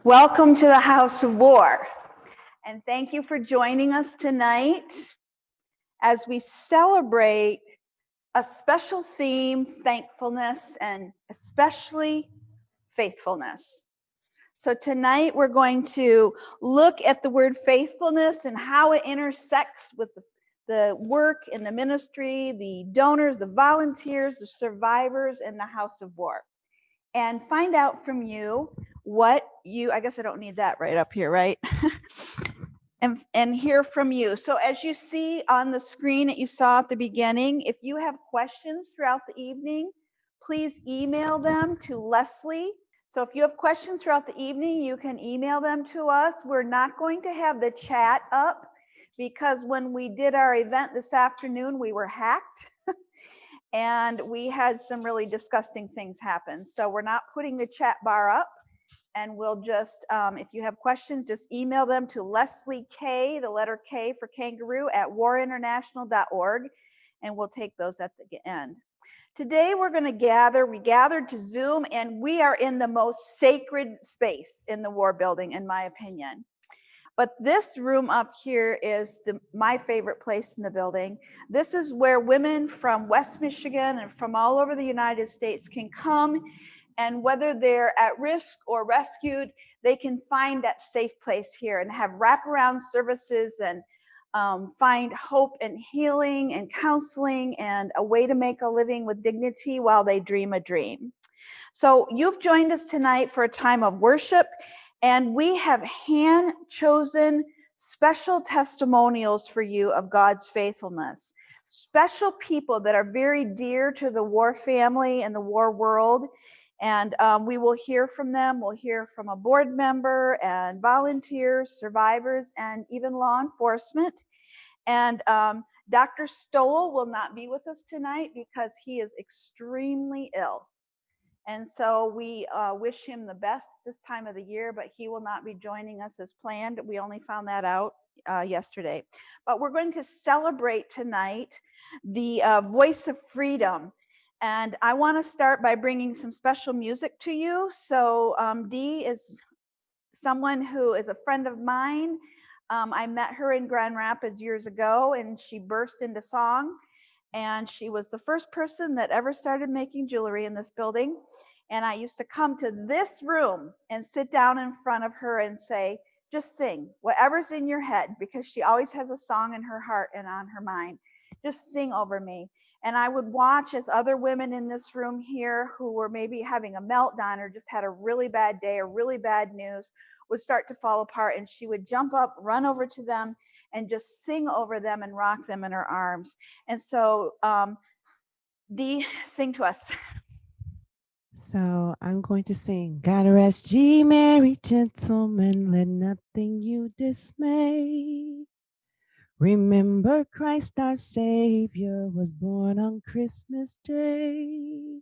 Welcome to the House of War, and thank you for joining us tonight as we celebrate a special theme, thankfulness, and especially faithfulness. So tonight we're going to look at the word faithfulness and how it intersects with the work in the ministry, the donors, the volunteers, the survivors in the House of War, and find out from you what you, I guess I don't need that right up here, right? and hear from you. So as you see on the screen that you saw at the beginning, if you have questions throughout the evening, please email them to Leslie. So if you have questions throughout the evening, you can email them to us. We're not going to have the chat up because when we did our event this afternoon, we were hacked. And we had some really disgusting things happen. So we're not putting the chat bar up. And we'll just, if you have questions, just email them to Leslie K, the letter K for kangaroo, at warinternational.org, and we'll take those at the end. Today we're going to gather, we gathered to Zoom, and we are in the most sacred space in the War Building, in my opinion. But this room up here is my favorite place in the building. This is where women from West Michigan and from all over the United States can come, and whether they're at risk or rescued, they can find that safe place here and have wraparound services and find hope and healing and counseling and a way to make a living with dignity while they dream a dream. So you've joined us tonight for a time of worship, and we have hand-chosen special testimonials for you of God's faithfulness. Special people that are very dear to the war family and the war world. And we will hear from them. We'll hear from a board member and volunteers, survivors, and even law enforcement. And Dr. Stoll will not be with us tonight because he is extremely ill. And so we wish him the best this time of the year, but he will not be joining us as planned. We only found that out yesterday. But we're going to celebrate tonight the voice of freedom. And I want to start by bringing some special music to you. So Dee is someone who is a friend of mine. I met her in Grand Rapids years ago, and she burst into song. And she was the first person that ever started making jewelry in this building. And I used to come to this room and sit down in front of her and say, just sing whatever's in your head, because she always has a song in her heart and on her mind. Just sing over me. And I would watch as other women in this room here who were maybe having a meltdown or just had a really bad day or really bad news would start to fall apart. And she would jump up, run over to them, and just sing over them and rock them in her arms. And so, Dee, sing to us. So I'm going to sing. God rest ye merry gentlemen, let nothing you dismay. Remember Christ our Savior was born on Christmas Day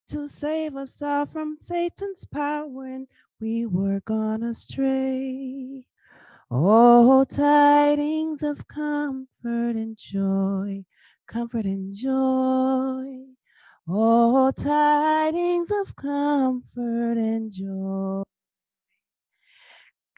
to save us all from Satan's power when we were gone astray. Oh, tidings of comfort and joy, comfort and joy. Oh, tidings of comfort and joy.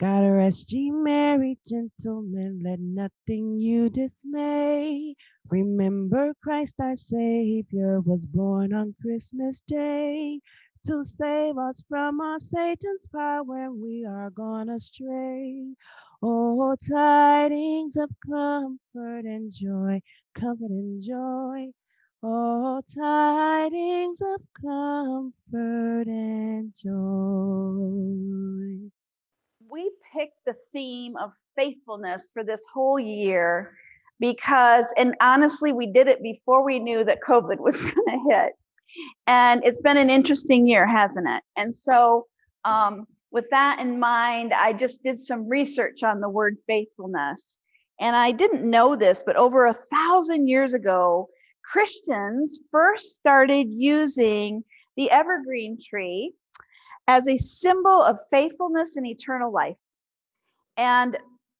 God rest ye merry gentlemen, let nothing you dismay. Remember Christ our Savior was born on Christmas Day to save us from our Satan's power when we are gone astray. Oh, tidings of comfort and joy, comfort and joy. Oh, tidings of comfort and joy. We picked the theme of faithfulness for this whole year because, and honestly, we did it before we knew that COVID was going to hit. And it's been an interesting year, hasn't it? And so, with that in mind, I just did some research on the word faithfulness. And I didn't know this, but over 1,000 years ago, Christians first started using the evergreen tree as a symbol of faithfulness and eternal life. And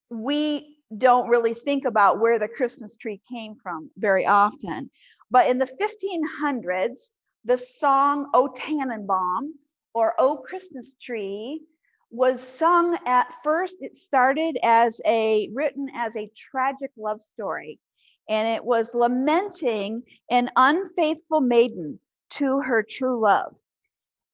we don't really think about where the Christmas tree came from very often. But in the 1500s, the song O Tannenbaum or O Christmas Tree was sung. At first. It started as written as a tragic love story. And it was lamenting an unfaithful maiden to her true love.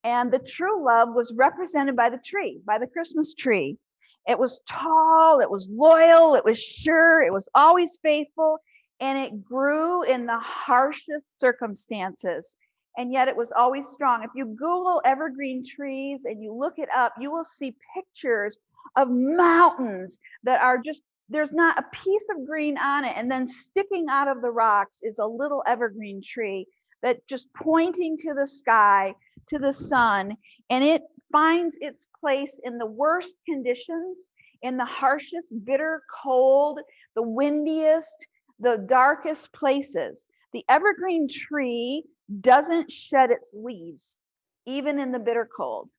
And the true love was represented by the tree, by the Christmas tree. It was tall, it was loyal, it was sure, it was always faithful, and it grew in the harshest circumstances. And yet it was always strong. If you Google evergreen trees and you look it up, you will see pictures of mountains that are just, there's not a piece of green on it. And then sticking out of the rocks is a little evergreen tree that just pointing to the sky, to the sun, and it finds its place in the worst conditions, in the harshest, bitter cold, the windiest, the darkest places. The evergreen tree doesn't shed its leaves, even in the bitter cold.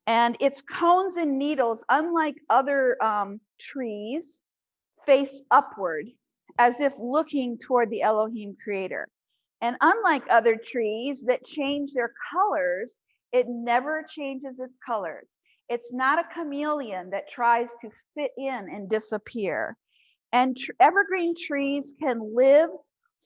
And its cones and needles, unlike other trees, face upward as if looking toward the Elohim creator. And unlike other trees that change their colors, it never changes its colors. It's not a chameleon that tries to fit in and disappear. And evergreen trees can live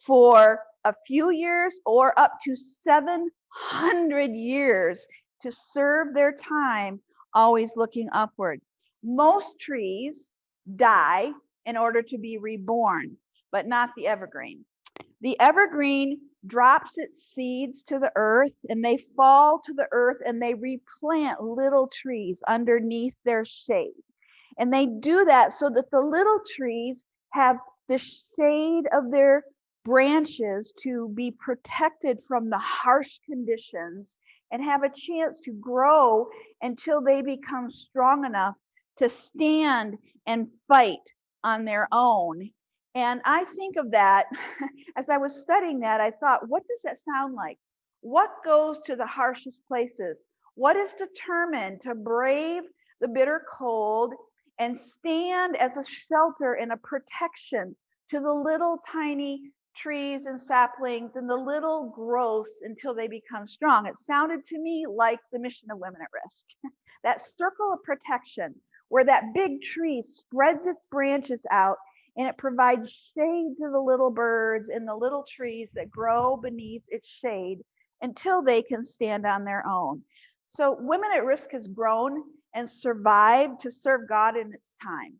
for a few years or up to 700 years to serve their time, always looking upward. Most trees die in order to be reborn, but not the evergreen. The evergreen drops its seeds to the earth, and they fall to the earth, and they replant little trees underneath their shade. And they do that so that the little trees have the shade of their branches to be protected from the harsh conditions and have a chance to grow until they become strong enough to stand and fight on their own. And I think of that as I was studying that, I thought, what does that sound like? What goes to the harshest places? What is determined to brave the bitter cold and stand as a shelter and a protection to the little tiny trees and saplings and the little growths until they become strong? It sounded to me like the mission of Women at Risk. That circle of protection where that big tree spreads its branches out and it provides shade to the little birds and the little trees that grow beneath its shade until they can stand on their own. So Women at Risk has grown and survived to serve God in its time.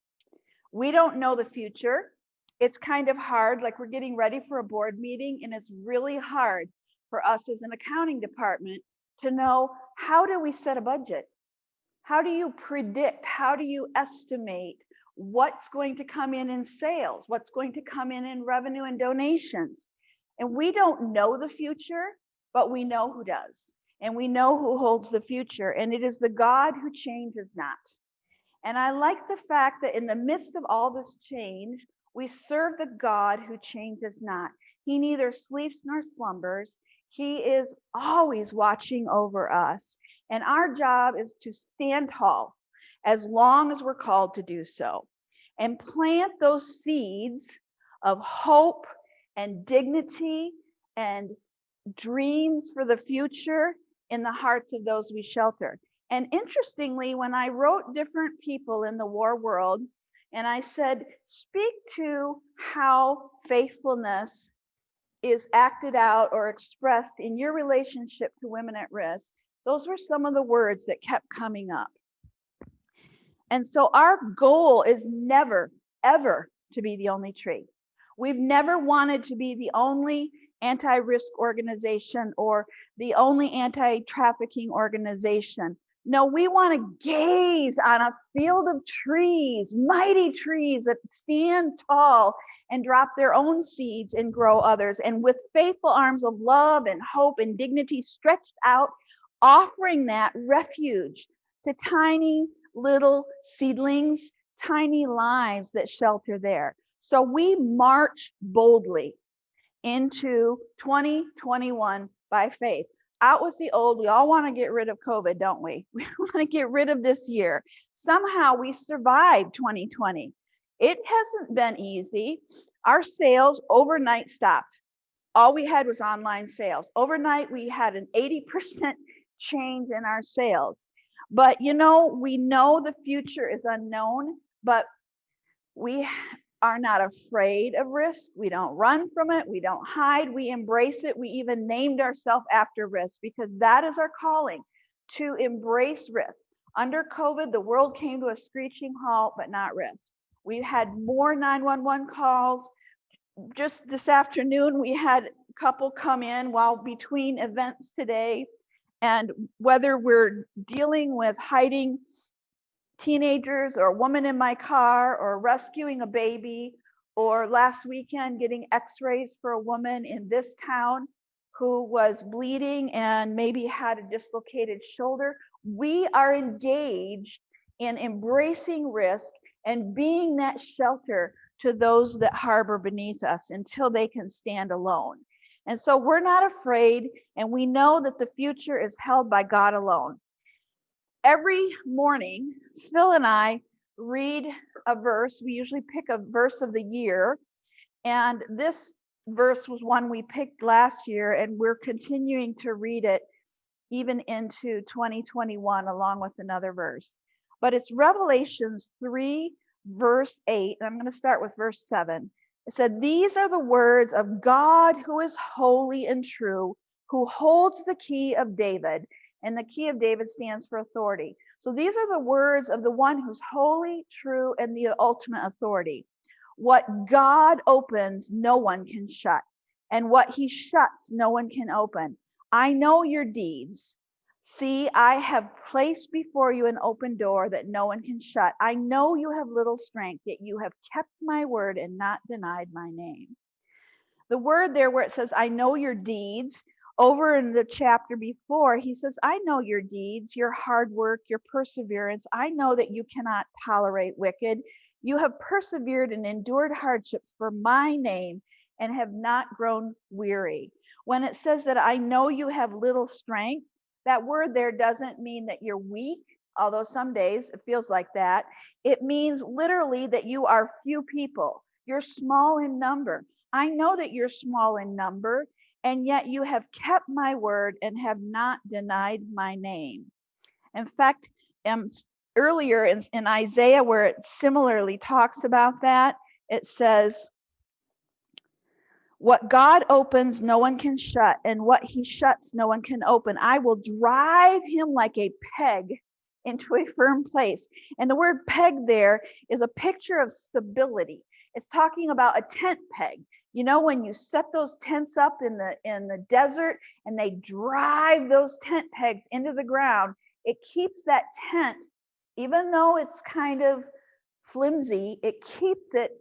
We don't know the future. It's kind of hard, like we're getting ready for a board meeting, and it's really hard for us as an accounting department to know, how do we set a budget? How do you predict? How do you estimate what's going to come in sales? What's going to come in revenue and donations? And we don't know the future, but we know who does. And we know who holds the future. And it is the God who changes not. And I like the fact that in the midst of all this change, we serve the God who changes not. He neither sleeps nor slumbers. He is always watching over us. And our job is to stand tall as long as we're called to do so, and plant those seeds of hope and dignity and dreams for the future in the hearts of those we shelter. And interestingly, when I wrote different people in the war world, and I said, speak to how faithfulness is acted out or expressed in your relationship to women at risk, those were some of the words that kept coming up. And so our goal is never, ever to be the only tree. We've never wanted to be the only anti-risk organization or the only anti-trafficking organization. No, we want to gaze on a field of trees, mighty trees that stand tall and drop their own seeds and grow others. And with faithful arms of love and hope and dignity stretched out, offering that refuge to tiny little seedlings, tiny lives that shelter there. So we march boldly into 2021 by faith. Out with the old. We all want to get rid of COVID, don't we? We want to get rid of this year. Somehow we survived 2020. It hasn't been easy. Our sales overnight stopped. All we had was online sales. Overnight, we had an 80% change in our sales. But we know the future is unknown, but we are not afraid of risk. We don't run from it. We don't hide. We embrace it. We even named ourselves after risk, because that is our calling, to embrace risk. Under COVID, the world came to a screeching halt, but not risk. We had more 911 calls. Just this afternoon, we had a couple come in while between events today. And whether we're dealing with hiding teenagers or a woman in my car or rescuing a baby, or last weekend getting x-rays for a woman in this town who was bleeding and maybe had a dislocated shoulder, we are engaged in embracing risk and being that shelter to those that harbor beneath us until they can stand alone. And so we're not afraid, and we know that the future is held by God alone. Every morning, Phil and I read a verse. We usually pick a verse of the year. And this verse was one we picked last year, and we're continuing to read it even into 2021 along with another verse. But it's Revelations 3, verse 8. And I'm going to start with verse 7. It said, "These are the words of God who is holy and true, who holds the key of David." And the key of David stands for authority. So these are the words of the one who's holy, true, and the ultimate authority. What God opens, no one can shut. And what he shuts, no one can open. I know your deeds. See, I have placed before you an open door that no one can shut. I know you have little strength, yet you have kept my word and not denied my name. The word there where it says, I know your deeds, over in the chapter before, he says, I know your deeds, your hard work, your perseverance. I know that you cannot tolerate wicked. You have persevered and endured hardships for my name and have not grown weary. When it says that I know you have little strength, that word there doesn't mean that you're weak, although some days it feels like that. It means literally that you are few people. You're small in number. I know that you're small in number, and yet you have kept my word and have not denied my name. In fact, earlier in Isaiah, where it similarly talks about that, it says, What God opens, no one can shut, and what he shuts, no one can open. I will drive him like a peg into a firm place. And the word peg there is a picture of stability. It's talking about a tent peg. You know, when you set those tents up in the desert and they drive those tent pegs into the ground, it keeps that tent, even though it's kind of flimsy, it keeps it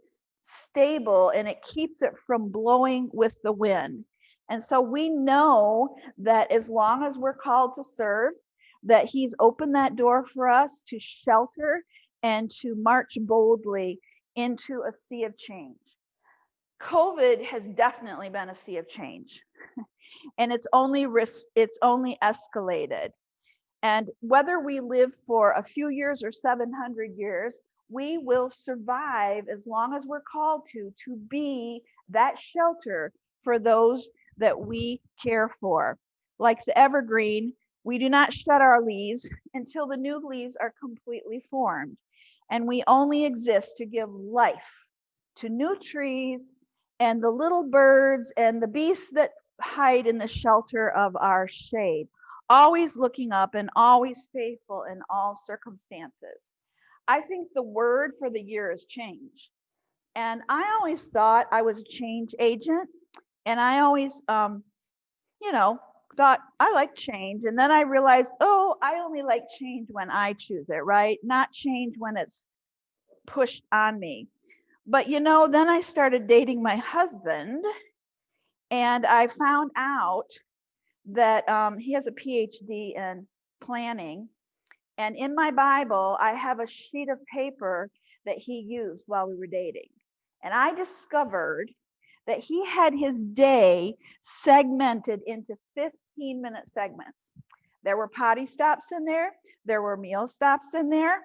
stable and it keeps it from blowing with the wind. And so we know that as long as we're called to serve, that he's opened that door for us to shelter and to march boldly into a sea of change. COVID has definitely been a sea of change, and it's only escalated. And whether we live for a few years or 700 years, we will survive as long as we're called to be that shelter for those that we care for. Like the evergreen, we do not shed our leaves until the new leaves are completely formed. And we only exist to give life to new trees and the little birds and the beasts that hide in the shelter of our shade, always looking up and always faithful in all circumstances. I think the word for the year is change. And I always thought I was a change agent. And I always, thought I like change. And then I realized, oh, I only like change when I choose it, right? Not change when it's pushed on me. But, then I started dating my husband, and I found out that he has a PhD in planning. And in my Bible, I have a sheet of paper that he used while we were dating. And I discovered that he had his day segmented into 15-minute segments. There were potty stops in there. There were meal stops in there.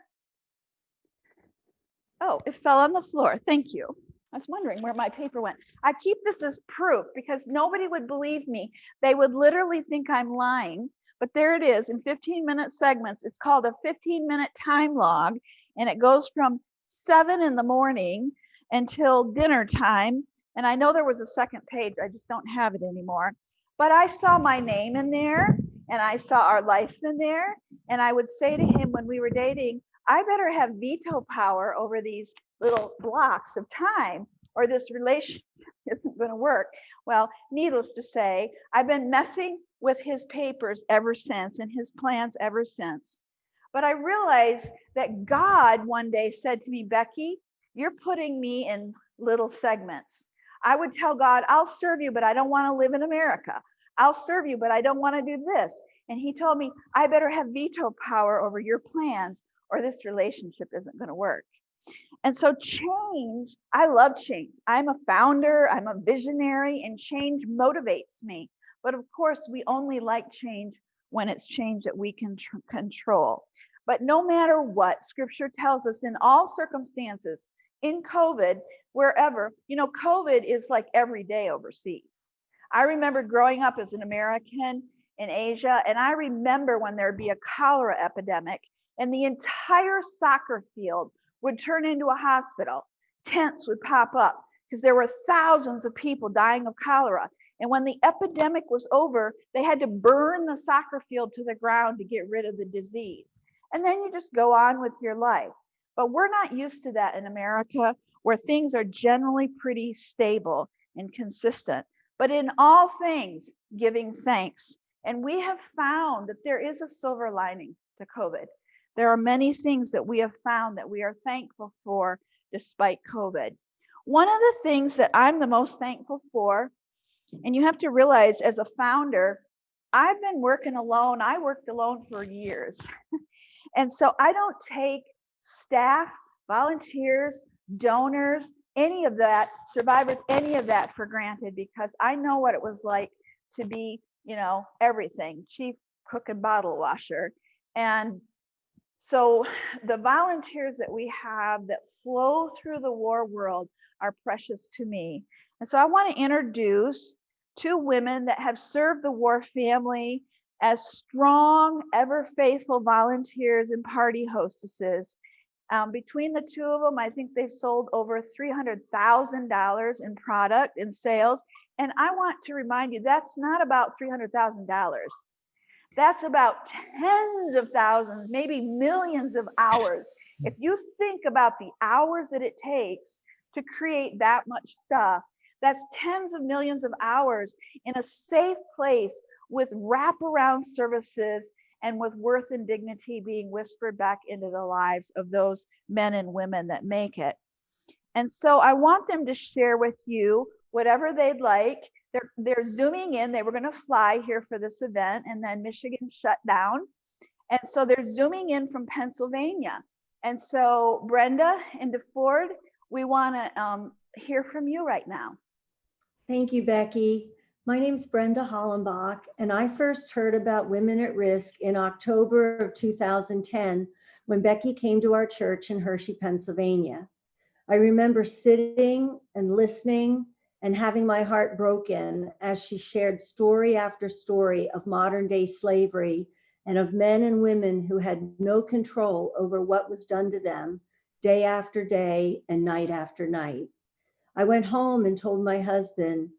Oh, it fell on the floor. Thank you. I was wondering where my paper went. I keep this as proof because nobody would believe me. They would literally think I'm lying. But there it is in 15-minute segments. It's called a 15-minute time log, and it goes from 7 in the morning until dinner time. And I know there was a second page. I just don't have it anymore. But I saw my name in there, and I saw our life in there. And I would say to him when we were dating, I better have veto power over these little blocks of time, or this relationship isn't going to work. Well, needless to say, I've been messing with his papers ever since and his plans ever since. But I realized that God one day said to me, Becky, you're putting me in little segments. I would tell God, I'll serve you, but I don't want to live in America. I'll serve you, but I don't want to do this. And he told me, I better have veto power over your plans, or this relationship isn't going to work. And so change, I love change. I'm a founder, I'm a visionary, and change motivates me. But of course, we only like change when it's change that we can control. But no matter what, scripture tells us in all circumstances, in COVID, wherever, COVID is like every day overseas. I remember growing up as an American in Asia, and I remember when there'd be a cholera epidemic, and the entire soccer field would turn into a hospital. Tents would pop up because there were thousands of people dying of cholera. And when the epidemic was over, they had to burn the soccer field to the ground to get rid of the disease. And then you just go on with your life. But we're not used to that in America, where things are generally pretty stable and consistent. But in all things, giving thanks. And we have found that there is a silver lining to COVID. There are many things that we have found that we are thankful for despite COVID. One of the things that I'm the most thankful for, and you have to realize as a founder, I've been working alone. I worked alone for years. And so I don't take staff, volunteers, donors, any of that, survivors, any of that for granted, because I know what it was like to be, everything, chief cook and bottle washer. And so the volunteers that we have that flow through the war world are precious to me. And so I want to introduce two women that have served the war family as strong, ever faithful volunteers and party hostesses. Between the two of them, I think they've sold over $300,000 in product in sales. And I want to remind you, that's not about $300,000. That's about tens of thousands, maybe millions of hours. If you think about the hours that it takes to create that much stuff, that's tens of millions of hours in a safe place with wraparound services and with worth and dignity being whispered back into the lives of those men and women that make it. And so I want them to share with you whatever they'd like. They're zooming in. They were going to fly here for this event, and then Michigan shut down. And so they're zooming in from Pennsylvania. And so Brenda and DeFord, we want to hear from you right now. Thank you, Becky. My name's Brenda Hollenbach, and I first heard about Women at Risk in October of 2010 when Becky came to our church in Hershey, Pennsylvania. I remember sitting and listening and having my heart broken as she shared story after story of modern day slavery and of men and women who had no control over what was done to them day after day and night after night. I went home and told my husband,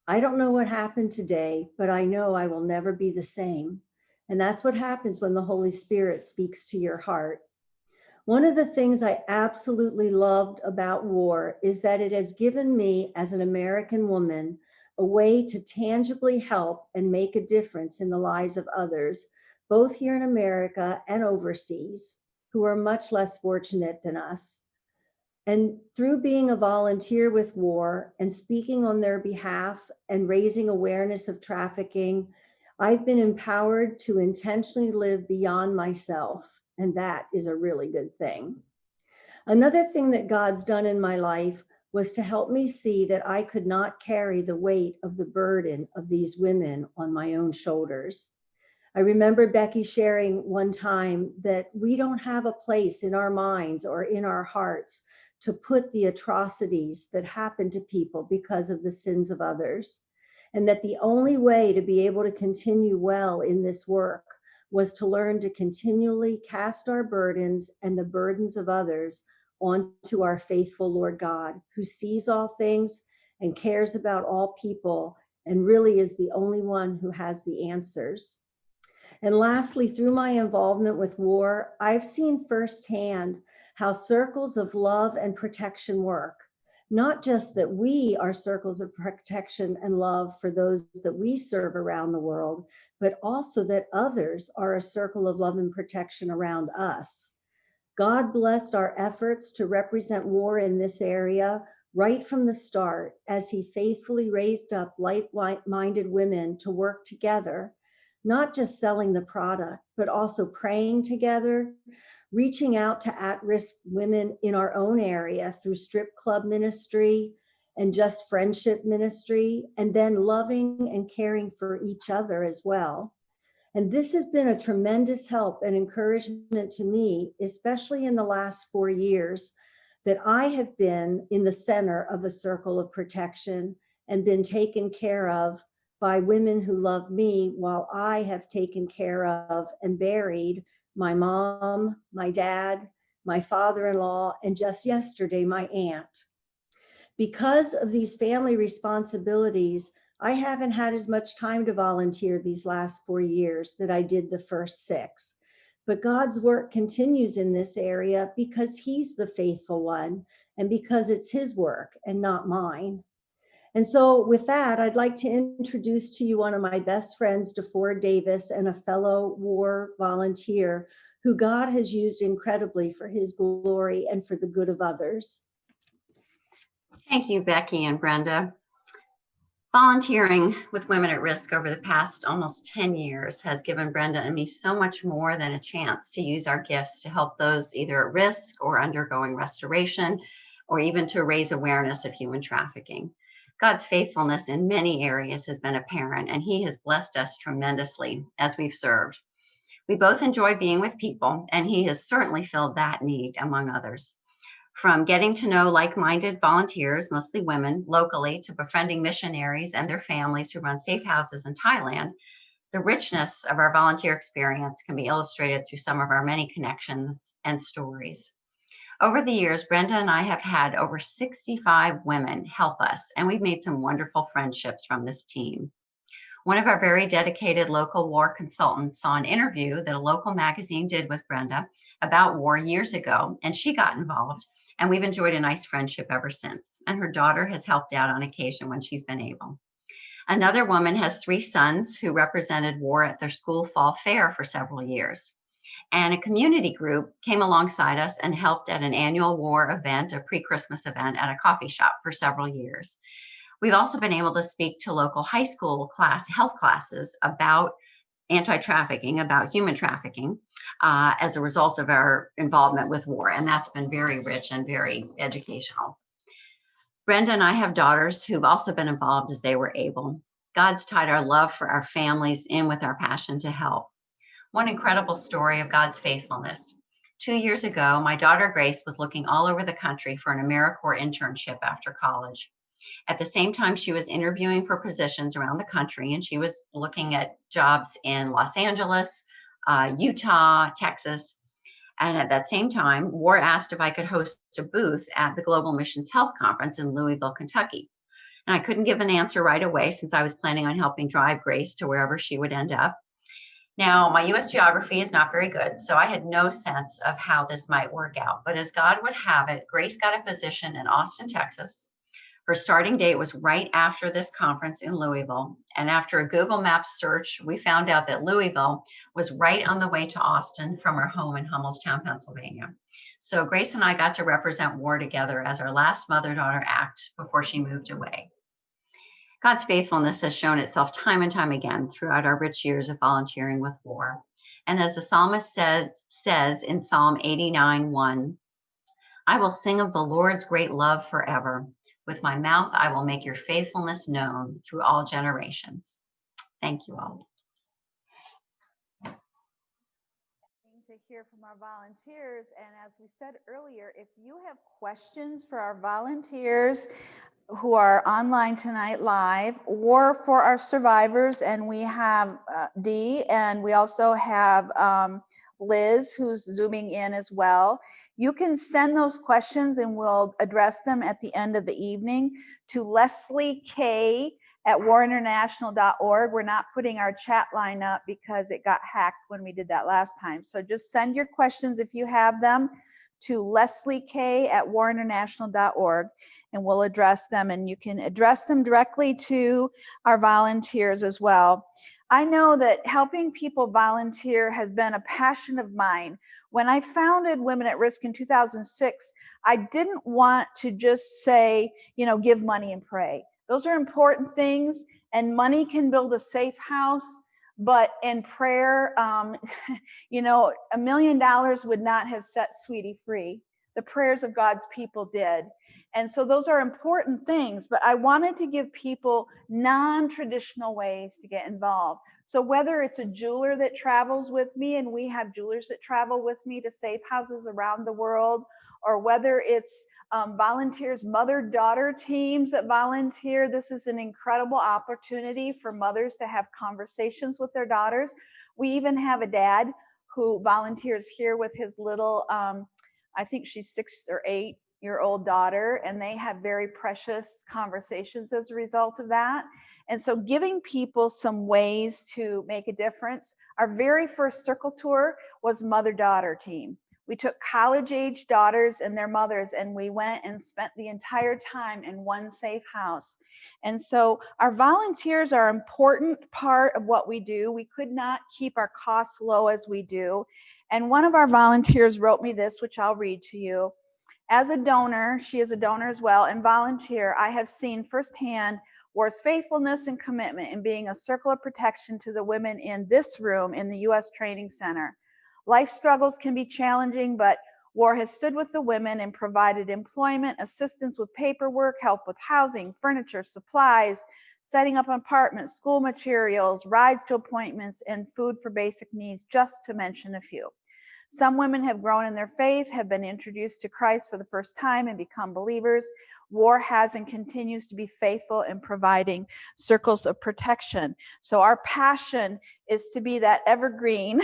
I don't know what happened today, but I know I will never be the same. And that's what happens when the Holy Spirit speaks to your heart. One of the things I absolutely loved about war is that it has given me, as an American woman, a way to tangibly help and make a difference in the lives of others, both here in America and overseas, who are much less fortunate than us. And through being a volunteer with WAR and speaking on their behalf and raising awareness of trafficking, I've been empowered to intentionally live beyond myself. And that is a really good thing. Another thing that God's done in my life was to help me see that I could not carry the weight of the burden of these women on my own shoulders. I remember Becky sharing one time that we don't have a place in our minds or in our hearts to put the atrocities that happen to people because of the sins of others. And that the only way to be able to continue well in this work was to learn to continually cast our burdens and the burdens of others onto our faithful Lord God, who sees all things and cares about all people and really is the only one who has the answers. And lastly, through my involvement with war, I've seen firsthand how circles of love and protection work. Not just that we are circles of protection and love for those that we serve around the world, but also that others are a circle of love and protection around us. God blessed our efforts to represent war in this area right from the start, as he faithfully raised up like-minded women to work together, not just selling the product, but also praying together, reaching out to at-risk women in our own area through strip club ministry and just friendship ministry, and then loving and caring for each other as well. And this has been a tremendous help and encouragement to me, especially in the last 4 years, that I have been in the center of a circle of protection and been taken care of by women who love me, while I have taken care of and buried my mom, my dad, my father-in-law, and just yesterday, my aunt. Because of these family responsibilities, I haven't had as much time to volunteer these last 4 years that I did the first 6. But God's work continues in this area because he's the faithful one and because it's his work and not mine. And so with that, I'd like to introduce to you one of my best friends, DeFord Davis, and a fellow war volunteer who God has used incredibly for his glory and for the good of others. Thank you, Becky and Brenda. Volunteering with Women at Risk over the past almost 10 years has given Brenda and me so much more than a chance to use our gifts to help those either at risk or undergoing restoration, or even to raise awareness of human trafficking. God's faithfulness in many areas has been apparent, and he has blessed us tremendously as we've served. We both enjoy being with people, and he has certainly filled that need, among others. From getting to know like-minded volunteers, mostly women, locally, to befriending missionaries and their families who run safe houses in Thailand, the richness of our volunteer experience can be illustrated through some of our many connections and stories. Over the years, Brenda and I have had over 65 women help us, and we've made some wonderful friendships from this team. One of our very dedicated local war consultants saw an interview that a local magazine did with Brenda about war years ago, and she got involved, and we've enjoyed a nice friendship ever since. And her daughter has helped out on occasion when she's been able. Another woman has 3 sons who represented war at their school fall fair for several years. And a community group came alongside us and helped at an annual war event, a pre-Christmas event at a coffee shop for several years. We've also been able to speak to local high school health classes about anti-trafficking, about human trafficking, as a result of our involvement with war. And that's been very rich and very educational. Brenda and I have daughters who've also been involved as they were able. God's tied our love for our families in with our passion to help. One incredible story of God's faithfulness. 2 years ago, my daughter Grace was looking all over the country for an AmeriCorps internship after college. At the same time, she was interviewing for positions around the country, and she was looking at jobs in Los Angeles, Utah, Texas. And at that same time, War asked if I could host a booth at the Global Missions Health Conference in Louisville, Kentucky. And I couldn't give an answer right away since I was planning on helping drive Grace to wherever she would end up. Now, my U.S. geography is not very good, so I had no sense of how this might work out. But as God would have it, Grace got a position in Austin, Texas. Her starting date was right after this conference in Louisville. And after a Google Maps search, we found out that Louisville was right on the way to Austin from our home in Hummelstown, Pennsylvania. So Grace and I got to represent war together as our last mother-daughter act before she moved away. God's faithfulness has shown itself time and time again throughout our rich years of volunteering with war. And as the psalmist says in Psalm 89:1, I will sing of the Lord's great love forever. With my mouth, I will make your faithfulness known through all generations. Thank you all. To hear from our volunteers. And as we said earlier, if you have questions for our volunteers who are online tonight live, or for our survivors, and we have Dee, and we also have Liz, who's zooming in as well. You can send those questions and we'll address them at the end of the evening to Leslie K at warinternational.org. We're not putting our chat line up because it got hacked when we did that last time. So just send your questions if you have them to Leslie K at warinternational.org, and we'll address them. And you can address them directly to our volunteers as well. I know that helping people volunteer has been a passion of mine. When I founded Women at Risk in 2006, I didn't want to just say, give money and pray. Those are important things, and money can build a safe house, but in prayer, $1 million would not have set Sweetie free. The prayers of God's people did. And so those are important things, but I wanted to give people non-traditional ways to get involved. So whether it's a jeweler that travels with me, and we have jewelers that travel with me to safe houses around the world, or whether it's volunteers, mother-daughter teams that volunteer. This is an incredible opportunity for mothers to have conversations with their daughters. We even have a dad who volunteers here with his little, I think she's 6 or 8-year-old daughter, and they have very precious conversations as a result of that. And so giving people some ways to make a difference. Our very first circle tour was mother-daughter team. We took college-age daughters and their mothers, and we went and spent the entire time in one safe house. And so our volunteers are an important part of what we do. We could not keep our costs low as we do. And one of our volunteers wrote me this, which I'll read to you. As a donor, she is a donor as well, and volunteer, I have seen firsthand war's faithfulness and commitment in being a circle of protection to the women in this room in the U.S. Training Center. Life struggles can be challenging, but war has stood with the women and provided employment, assistance with paperwork, help with housing, furniture, supplies, setting up apartments, school materials, rides to appointments, and food for basic needs, just to mention a few. Some women have grown in their faith, have been introduced to Christ for the first time, and become believers. War has and continues to be faithful in providing circles of protection. So our passion is to be that evergreen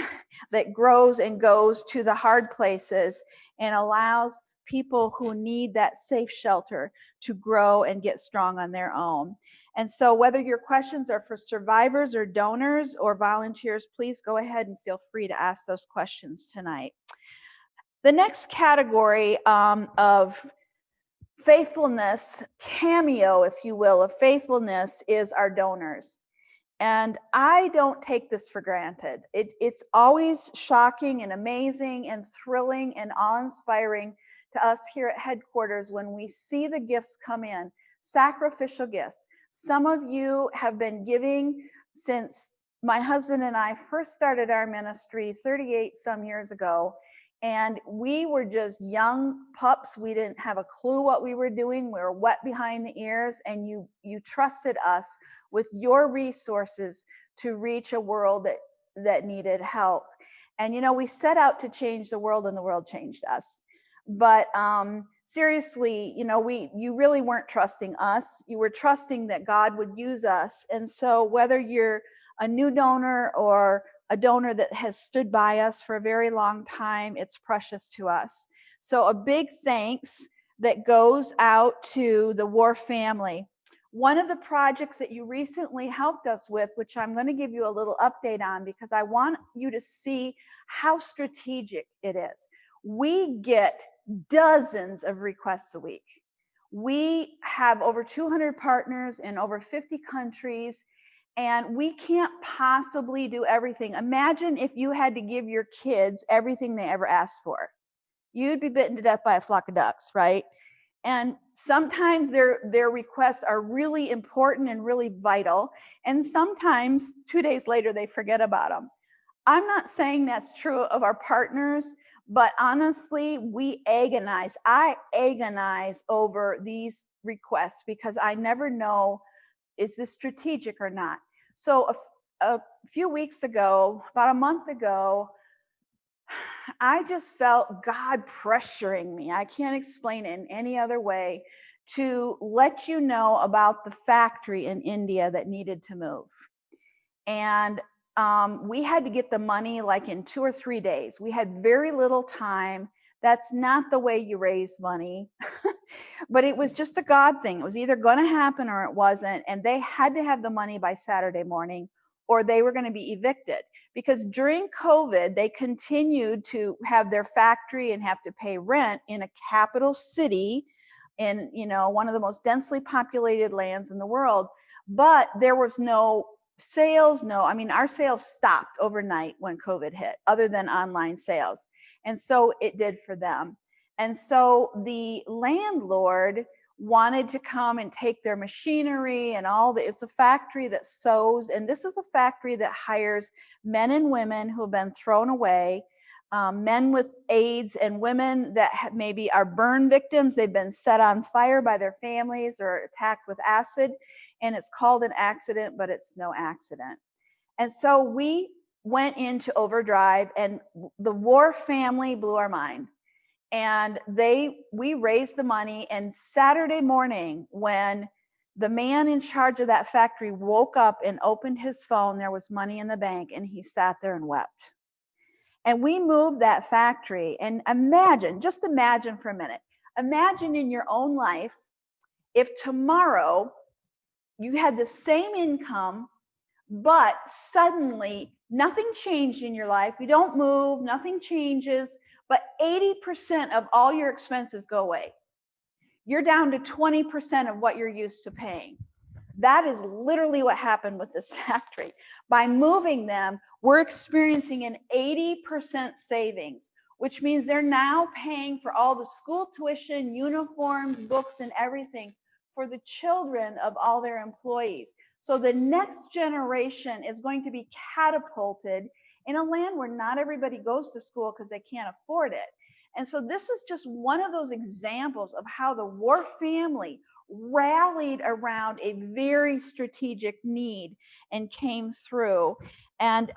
that grows and goes to the hard places and allows people who need that safe shelter to grow and get strong on their own. And so whether your questions are for survivors or donors or volunteers, please go ahead and feel free to ask those questions tonight. The next category of faithfulness, cameo, if you will, of faithfulness is our donors. And I don't take this for granted. It's always shocking and amazing and thrilling and awe-inspiring to us here at headquarters when we see the gifts come in, sacrificial gifts. Some of you have been giving since my husband and I first started our ministry 38 some years ago. And we were just young pups. We didn't have a clue what we were doing. We were wet behind the ears, and you trusted us with your resources to reach a world that needed help. And we set out to change the world, and the world changed us. But seriously, you really weren't trusting us. You were trusting that God would use us. And so whether you're a new donor or a donor that has stood by us for a very long time, it's precious to us. So a big thanks that goes out to the War family. One of the projects that you recently helped us with, which I'm going to give you a little update on because I want you to see how strategic it is. We get dozens of requests a week. We have over 200 partners in over 50 countries. And we can't possibly do everything. Imagine if you had to give your kids everything they ever asked for. You'd be bitten to death by a flock of ducks, right? And sometimes their requests are really important and really vital. And sometimes 2 days later, they forget about them. I'm not saying that's true of our partners, but honestly, I agonize over these requests because I never know, is this strategic or not? So a few weeks ago, about a month ago, I just felt God pressuring me. I can't explain it in any other way, to let you know about the factory in India that needed to move. And we had to get the money like in 2 or 3 days. We had very little time. That's not the way you raise money. But it was just a God thing. It was either going to happen or it wasn't. And they had to have the money by Saturday morning or they were going to be evicted. Because during COVID, they continued to have their factory and have to pay rent in a capital city in, one of the most densely populated lands in the world. But there was no sales. Our sales stopped overnight when COVID hit, other than online sales. And so it did for them. And so the landlord wanted to come and take their machinery and it's a factory that sews. And this is a factory that hires men and women who have been thrown away, men with AIDS and women that maybe are burn victims. They've been set on fire by their families or attacked with acid. And it's called an accident, but it's no accident. And so we went into overdrive, and the War family blew our mind. And we raised the money, and Saturday morning, when the man in charge of that factory woke up and opened his phone, there was money in the bank, and he sat there and wept. And we moved that factory. And just imagine for a minute, imagine in your own life, if tomorrow you had the same income, but suddenly nothing changed in your life. You don't move, nothing changes, but 80% of all your expenses go away. You're down to 20% of what you're used to paying. That is literally what happened with this factory. By moving them, we're experiencing an 80% savings, which means they're now paying for all the school tuition, uniforms, books, and everything for the children of all their employees. So the next generation is going to be catapulted in a land where not everybody goes to school because they can't afford it. And so this is just one of those examples of how the War family rallied around a very strategic need and came through. And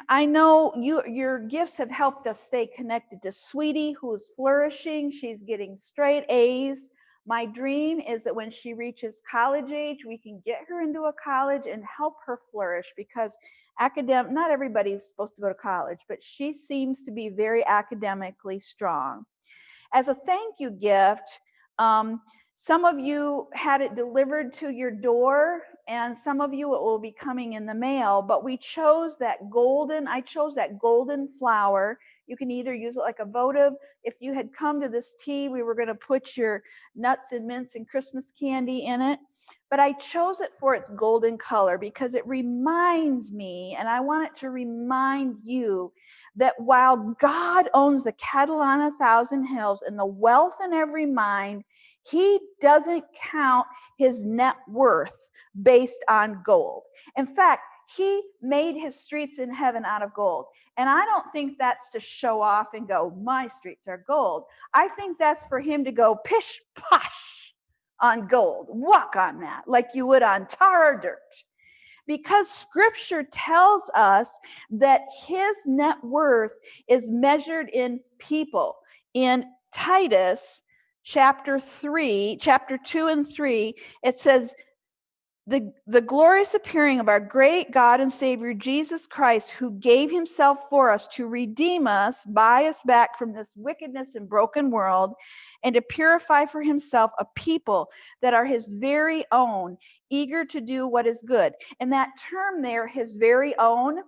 I know your gifts have helped us stay connected to Sweetie, who is flourishing. She's getting straight A's. My dream is that when she reaches college age, we can get her into a college and help her flourish, because academic, not everybody's supposed to go to college, but she seems to be very academically strong. As a thank you gift, some of you had it delivered to your door, and some of you it will be coming in the mail, but I chose that golden flower. You can either use it like a votive. If you had come to this tea, we were going to put your nuts and mints and Christmas candy in it. But I chose it for its golden color because it reminds me, and I want it to remind you, that while God owns the cattle on 1,000 hills and the wealth in every mind, he doesn't count his net worth based on gold. In fact, he made his streets in heaven out of gold. And I don't think that's to show off and go, my streets are gold. I think that's for him to go pish posh on gold. Walk on that like you would on tar or dirt. Because scripture tells us that his net worth is measured in people. In Titus chapter 2 and 3, it says, the glorious appearing of our great God and Savior, Jesus Christ, who gave himself for us to redeem us, buy us back from this wickedness and broken world, and to purify for himself a people that are his very own, eager to do what is good. And that term there, his very own,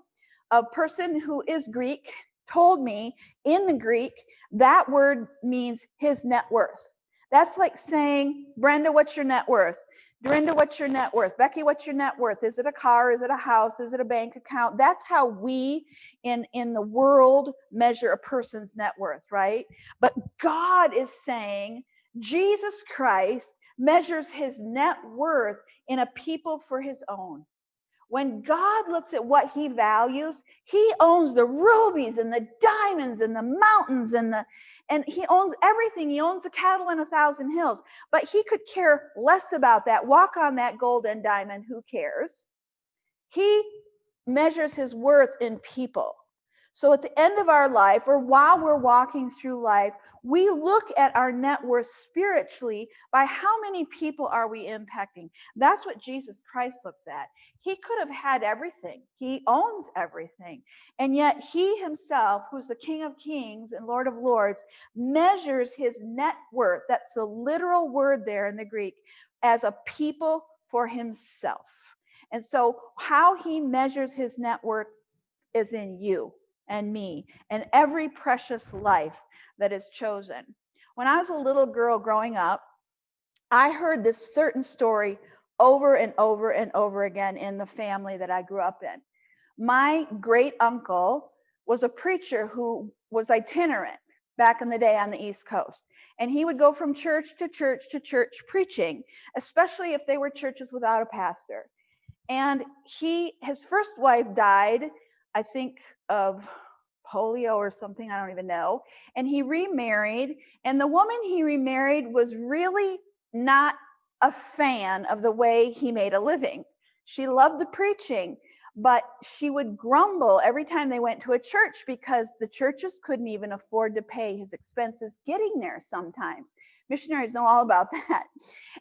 a person who is Greek told me in the Greek, that word means his net worth. That's like saying, Brenda, what's your net worth? Darenda, what's your net worth? Becky, what's your net worth? Is it a car? Is it a house? Is it a bank account? That's how we in the world measure a person's net worth, right? But God is saying Jesus Christ measures his net worth in a people for his own. When God looks at what he values, he owns the rubies and the diamonds and the mountains and he owns everything. He owns the cattle on 1,000 hills, but he could care less about that. Walk on that gold and diamond. Who cares? He measures his worth in people. So at the end of our life, or while we're walking through life, we look at our net worth spiritually by how many people are we impacting. That's what Jesus Christ looks at. He could have had everything. He owns everything. And yet he himself, who's the King of Kings and Lord of Lords, measures his net worth, that's the literal word there in the Greek, as a people for himself. And so how he measures his net worth is in you and me and every precious life that is chosen. When I was a little girl growing up, I heard this certain story over and over and over again in the family that I grew up in. My great uncle was a preacher who was itinerant back in the day on the East Coast. And he would go from church to church to church preaching, especially if they were churches without a pastor. And his first wife died, I think, of polio or something, I don't even know. And he remarried, and the woman he remarried was really not a fan of the way he made a living. She loved the preaching, but she would grumble every time they went to a church because the churches couldn't even afford to pay his expenses getting there sometimes. Missionaries know all about that.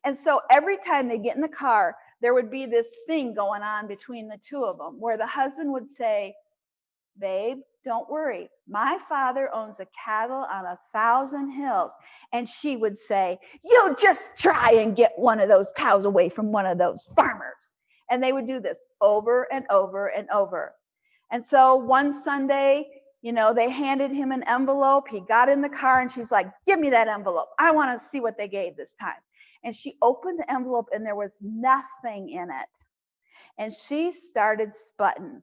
And so every time they get in the car, there would be this thing going on between the two of them where the husband would say, babe, don't worry. My father owns the cattle on 1,000 hills. And she would say, you just try and get one of those cows away from one of those farmers. And they would do this over and over and over. And so one Sunday, they handed him an envelope. He got in the car and she's like, give me that envelope. I want to see what they gave this time. And she opened the envelope and there was nothing in it. And she started sputting.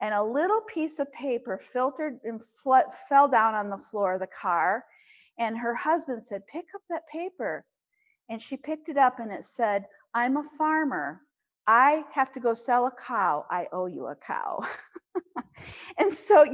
And a little piece of paper filtered and fell down on the floor of the car. And her husband said, pick up that paper. And she picked it up and it said, I'm a farmer. I have to go sell a cow. I owe you a cow. And so,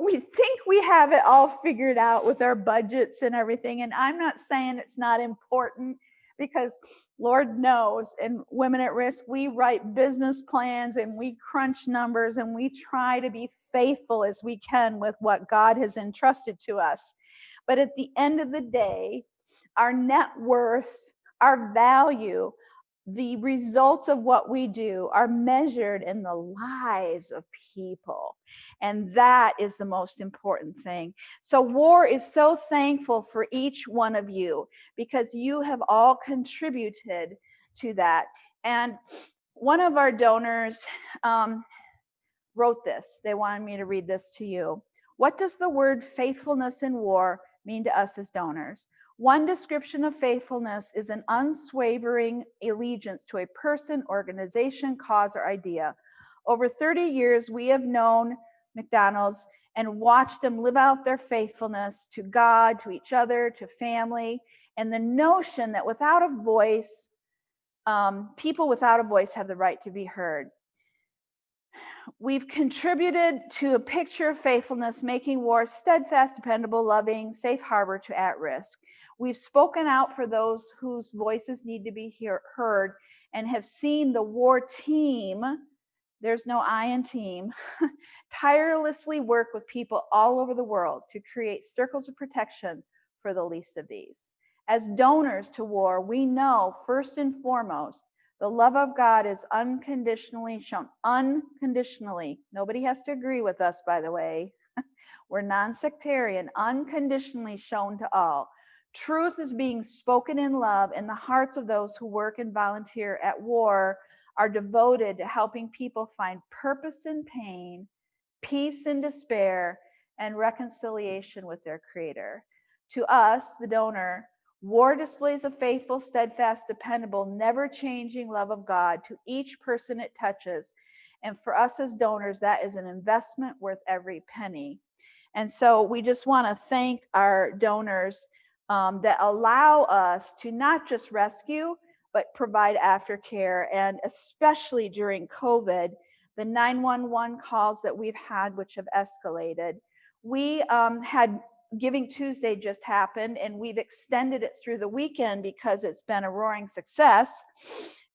we think we have it all figured out with our budgets and everything. And I'm not saying it's not important, because Lord knows, in Women at Risk, we write business plans and we crunch numbers and we try to be faithful as we can with what God has entrusted to us. But at the end of the day, our net worth, our value, the results of what we do are measured in the lives of people. And that is the most important thing. So WAR is so thankful for each one of you because you have all contributed to that. And one of our donors wrote this. They wanted me to read this to you. What does the word faithfulness in war mean to us as donors? One description of faithfulness is an unswavering allegiance to a person, organization, cause, or idea. Over 30 years, we have known McDonald's and watched them live out their faithfulness to God, to each other, to family, and the notion that without a voice, people without a voice have the right to be heard. We've contributed to a picture of faithfulness, making war steadfast, dependable, loving, safe harbor to at risk. We've spoken out for those whose voices need to be heard and have seen the war team, there's no I in team, tirelessly work with people all over the world to create circles of protection for the least of these. As donors to war, we know first and foremost the love of God is unconditionally shown. Unconditionally. Nobody has to agree with us, by the way. We're non-sectarian, unconditionally shown to all. Truth is being spoken in love, and the hearts of those who work and volunteer at war are devoted to helping people find purpose in pain, peace in despair, and reconciliation with their Creator. To us, the donor, war displays a faithful, steadfast, dependable, never-changing love of God to each person it touches. And for us as donors, that is an investment worth every penny. And so we just want to thank our donors that allow us to not just rescue, but provide aftercare. And especially during COVID, the 911 calls that we've had, which have escalated. We had Giving Tuesday just happened, and we've extended it through the weekend because it's been a roaring success.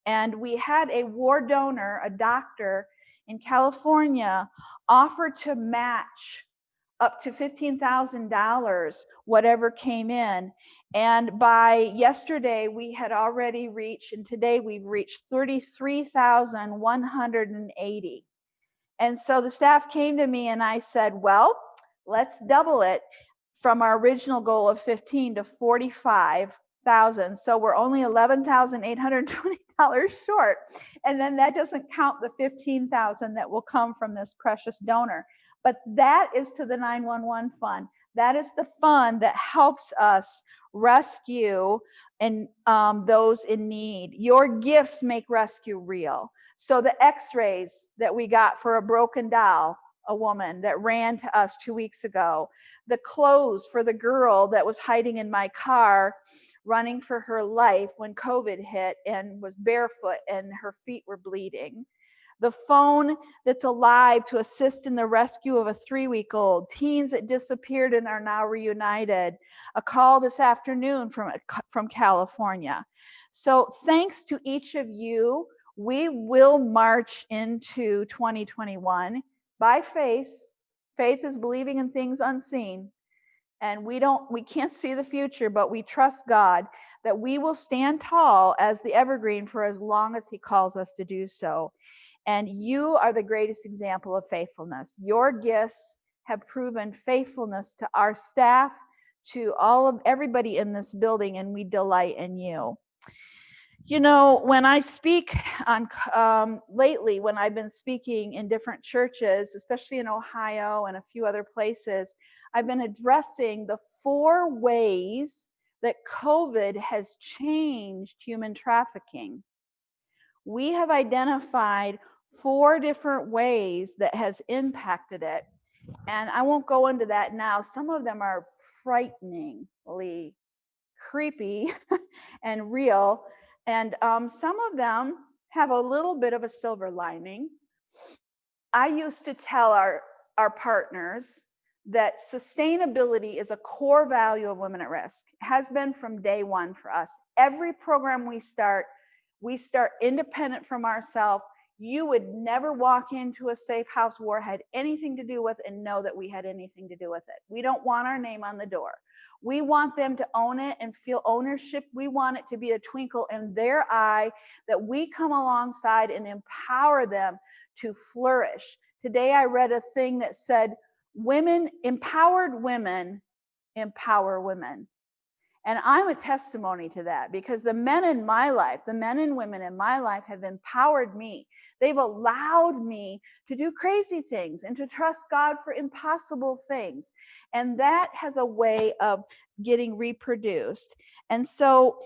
And we had a war donor, a doctor in California, offer to match up to $15,000, whatever came in. And by yesterday, we had already reached, and today we've reached 33,180. And so the staff came to me and I said, well, let's double it from our original goal of 15 to 45,000. So we're only $11,820 short. And then that doesn't count the 15,000 that will come from this precious donor. But that is to the 911 fund. That is the fund that helps us rescue and those in need. Your gifts make rescue real. So the x-rays that we got for a broken doll, a woman that ran to us 2 weeks ago, the clothes for the girl that was hiding in my car, running for her life when COVID hit and was barefoot and her feet were bleeding. The phone that's alive to assist in the rescue of a 3-week-old, teens that disappeared and are now reunited, a call this afternoon from California. So thanks to each of you, we will march into 2021 by faith. Faith is believing in things unseen. And we can't see the future, but we trust God that we will stand tall as the evergreen for as long as He calls us to do so. And you are the greatest example of faithfulness. Your gifts have proven faithfulness to our staff, to everybody in this building, and we delight in you. You know, when I speak on lately, when I've been speaking in different churches, especially in Ohio and a few other places, I've been addressing the 4 ways that COVID has changed human trafficking. We have identified 4 different ways that has impacted it. And I won't go into that now. Some of them are frighteningly creepy and real. And some of them have a little bit of a silver lining. I used to tell our partners that sustainability is a core value of Women at Risk. It has been from day one for us. Every program we start independent from ourselves, you would never walk into a safe house war had anything to do with and know that we had anything to do with it. We don't want our name on the door. We want them to own it and feel ownership. We want it to be a twinkle in their eye that we come alongside and empower them to flourish. Today I read a thing that said, empowered women empower women. And I'm a testimony to that, because the men in my life, the men and women in my life have empowered me. They've allowed me to do crazy things and to trust God for impossible things. And that has a way of getting reproduced. And so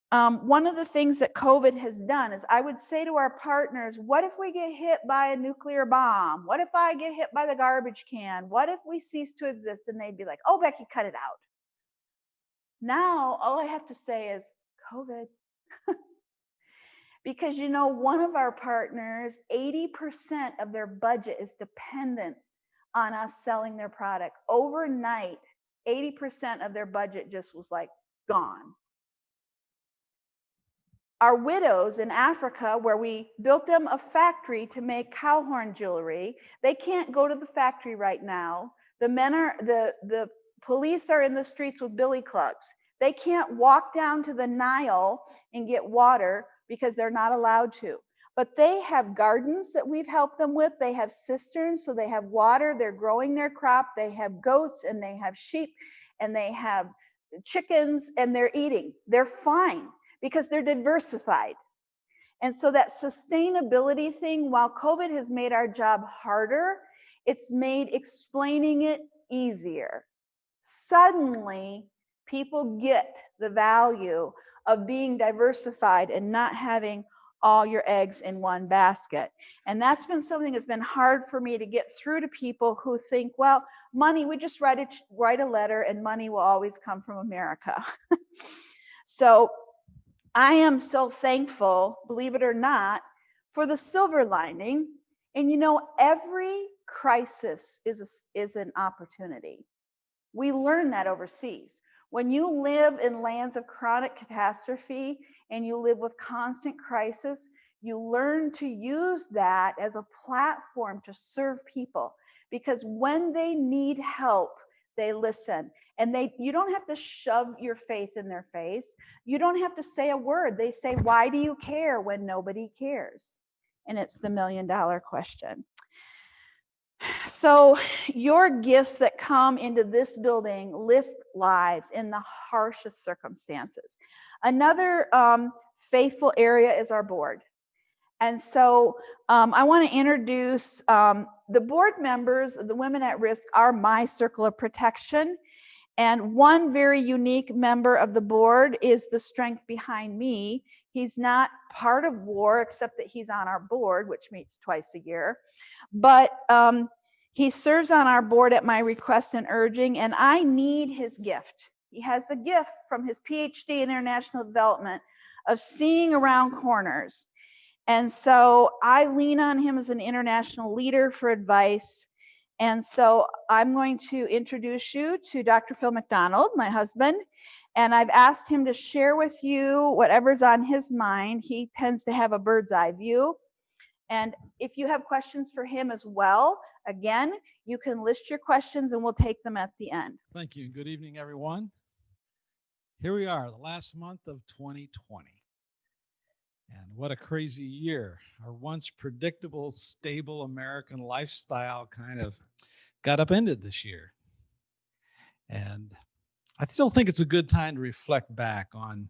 one of the things that COVID has done is, I would say to our partners, what if we get hit by a nuclear bomb? What if I get hit by the garbage can? What if we cease to exist? And they'd be like, oh, Becky, cut it out. Now, all I have to say is COVID. Because, you know, one of our partners, 80% of their budget is dependent on us selling their product. Overnight, 80% of their budget just was like gone. Our widows in Africa, where we built them a factory to make cow horn jewelry, they can't go to the factory right now. The police are in the streets with billy clubs. They can't walk down to the Nile and get water because they're not allowed to. But they have gardens that we've helped them with. They have cisterns, so they have water. They're growing their crop. They have goats and they have sheep and they have chickens, and they're eating. They're fine because they're diversified. And so that sustainability thing, while COVID has made our job harder, it's made explaining it easier. Suddenly, people get the value of being diversified and not having all your eggs in one basket. And that's been something that's been hard for me to get through to people who think, well, money, we just write a letter and money will always come from America. So I am so thankful, believe it or not, for the silver lining. And you know, every crisis is an opportunity. We learn that overseas. When you live in lands of chronic catastrophe and you live with constant crisis, you learn to use that as a platform to serve people, because when they need help, they listen. And you don't have to shove your faith in their face. You don't have to say a word. They say, why do you care when nobody cares? And it's the $1 million question. So your gifts that come into this building lift lives in the harshest circumstances. Another faithful area is our board. And so I want to introduce the board members. The Women at Risk are my circle of protection. And one very unique member of the board is the strength behind me. He's not part of WAR, except that he's on our board, which meets twice a year. But he serves on our board at my request and urging, and I need his gift. He has the gift from his PhD in international development of seeing around corners. And so I lean on him as an international leader for advice. And so I'm going to introduce you to Dr. Phil McDonald, my husband. And I've asked him to share with you whatever's on his mind. He tends to have a bird's eye view. And if you have questions for him as well, again, you can list your questions and we'll take them at the end. Thank you. Good evening, everyone. Here we are, the last month of 2020. And what a crazy year. Our once predictable, stable American lifestyle kind of got upended this year. And I still think it's a good time to reflect back on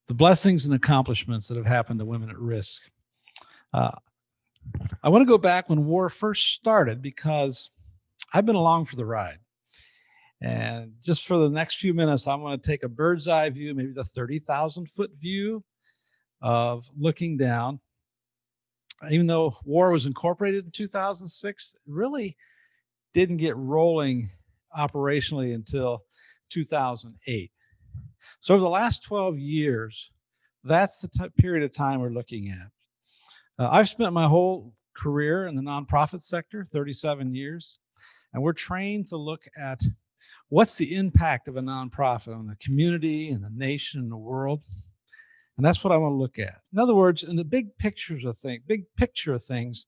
the blessings and accomplishments that have happened to Women at Risk. I want to go back when war first started, because I've been along for the ride. And just for the next few minutes, I'm going to take a bird's eye view, maybe the 30,000 foot view of looking down. Even though war was incorporated in 2006, it really didn't get rolling operationally until 2008. So over the last 12 years, that's the period of time we're looking at. I've spent my whole career in the nonprofit sector, 37 years, and we're trained to look at what's the impact of a nonprofit on the community and the nation and the world. And that's what I want to look at. In other words, in the big picture of things,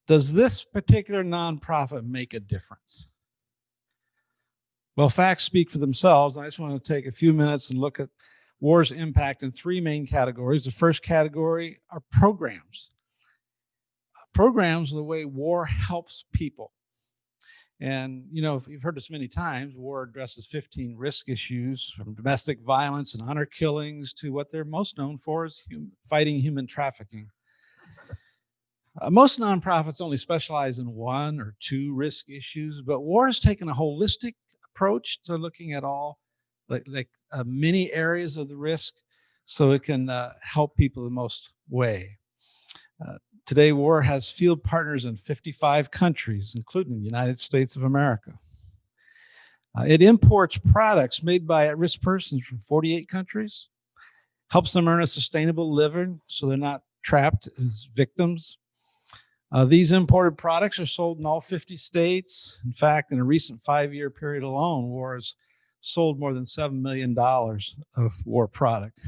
does this particular nonprofit make a difference? Well, facts speak for themselves. I just want to take a few minutes and look at war's impact in three main categories. The first category are programs. Programs are the way war helps people. And, you know, if you've heard this many times, war addresses 15 risk issues, from domestic violence and honor killings to what they're most known for is fighting human trafficking. Most nonprofits only specialize in one or two risk issues, but war has taken a holistic approach to looking at all many areas of the risk so it can help people the most way. Today, war has field partners in 55 countries, including the United States of America. It imports products made by at-risk persons from 48 countries, helps them earn a sustainable living so they're not trapped as victims. These imported products are sold in all 50 states. In fact, in a recent 5-year period alone, war has sold more than $7 million of war product.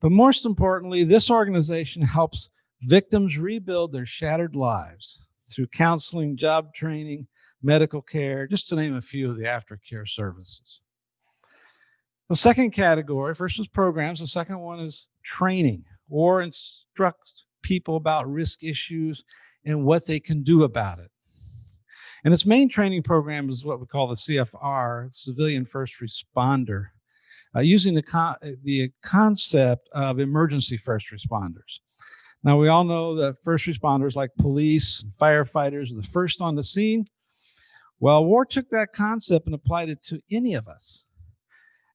But most importantly, this organization helps victims rebuild their shattered lives through counseling, job training, medical care, just to name a few of the aftercare services. The second category, first was programs, the second one is training. War instructs people about risk issues and what they can do about it. And its main training program is what we call the CFR, Civilian First Responder, using the concept of emergency first responders. Now, we all know that first responders like police and firefighters are the first on the scene. Well, war took that concept and applied it to any of us.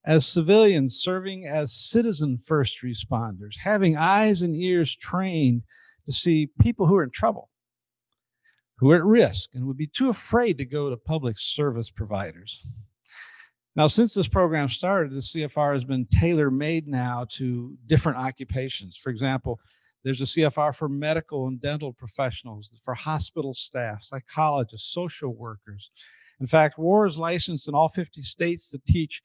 As civilians serving as citizen first responders, having eyes and ears trained to see people who are in trouble, who are at risk, and would be too afraid to go to public service providers. Now, since this program started, the CFR has been tailor-made now to different occupations. For example, there's a CFR for medical and dental professionals, for hospital staff, psychologists, social workers. In fact, war is licensed in all 50 states to teach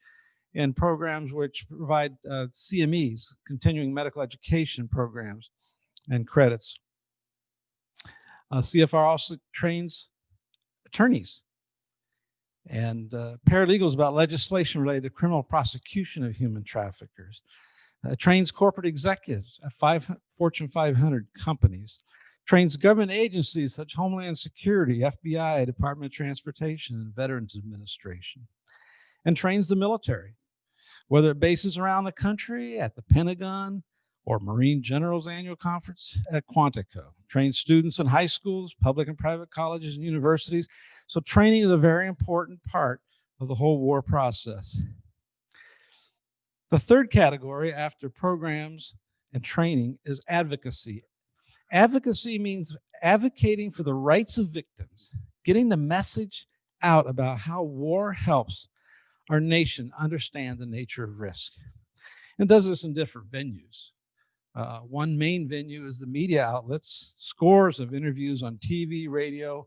in programs which provide CMEs, continuing medical education programs, and credits. CFR also trains attorneys and paralegals about legislation related to criminal prosecution of human traffickers. Trains corporate executives at Fortune 500 companies. Trains government agencies such as Homeland Security, FBI, Department of Transportation, and Veterans Administration. And trains the military, whether at bases around the country, at the Pentagon, or Marine General's Annual Conference at Quantico. Trains students in high schools, public and private colleges, and universities. So training is a very important part of the whole war process. The third category after programs and training is advocacy. Advocacy means advocating for the rights of victims, getting the message out about how war helps our nation understand the nature of risk. And does this in different venues. One main venue is the media outlets, scores of interviews on TV, radio,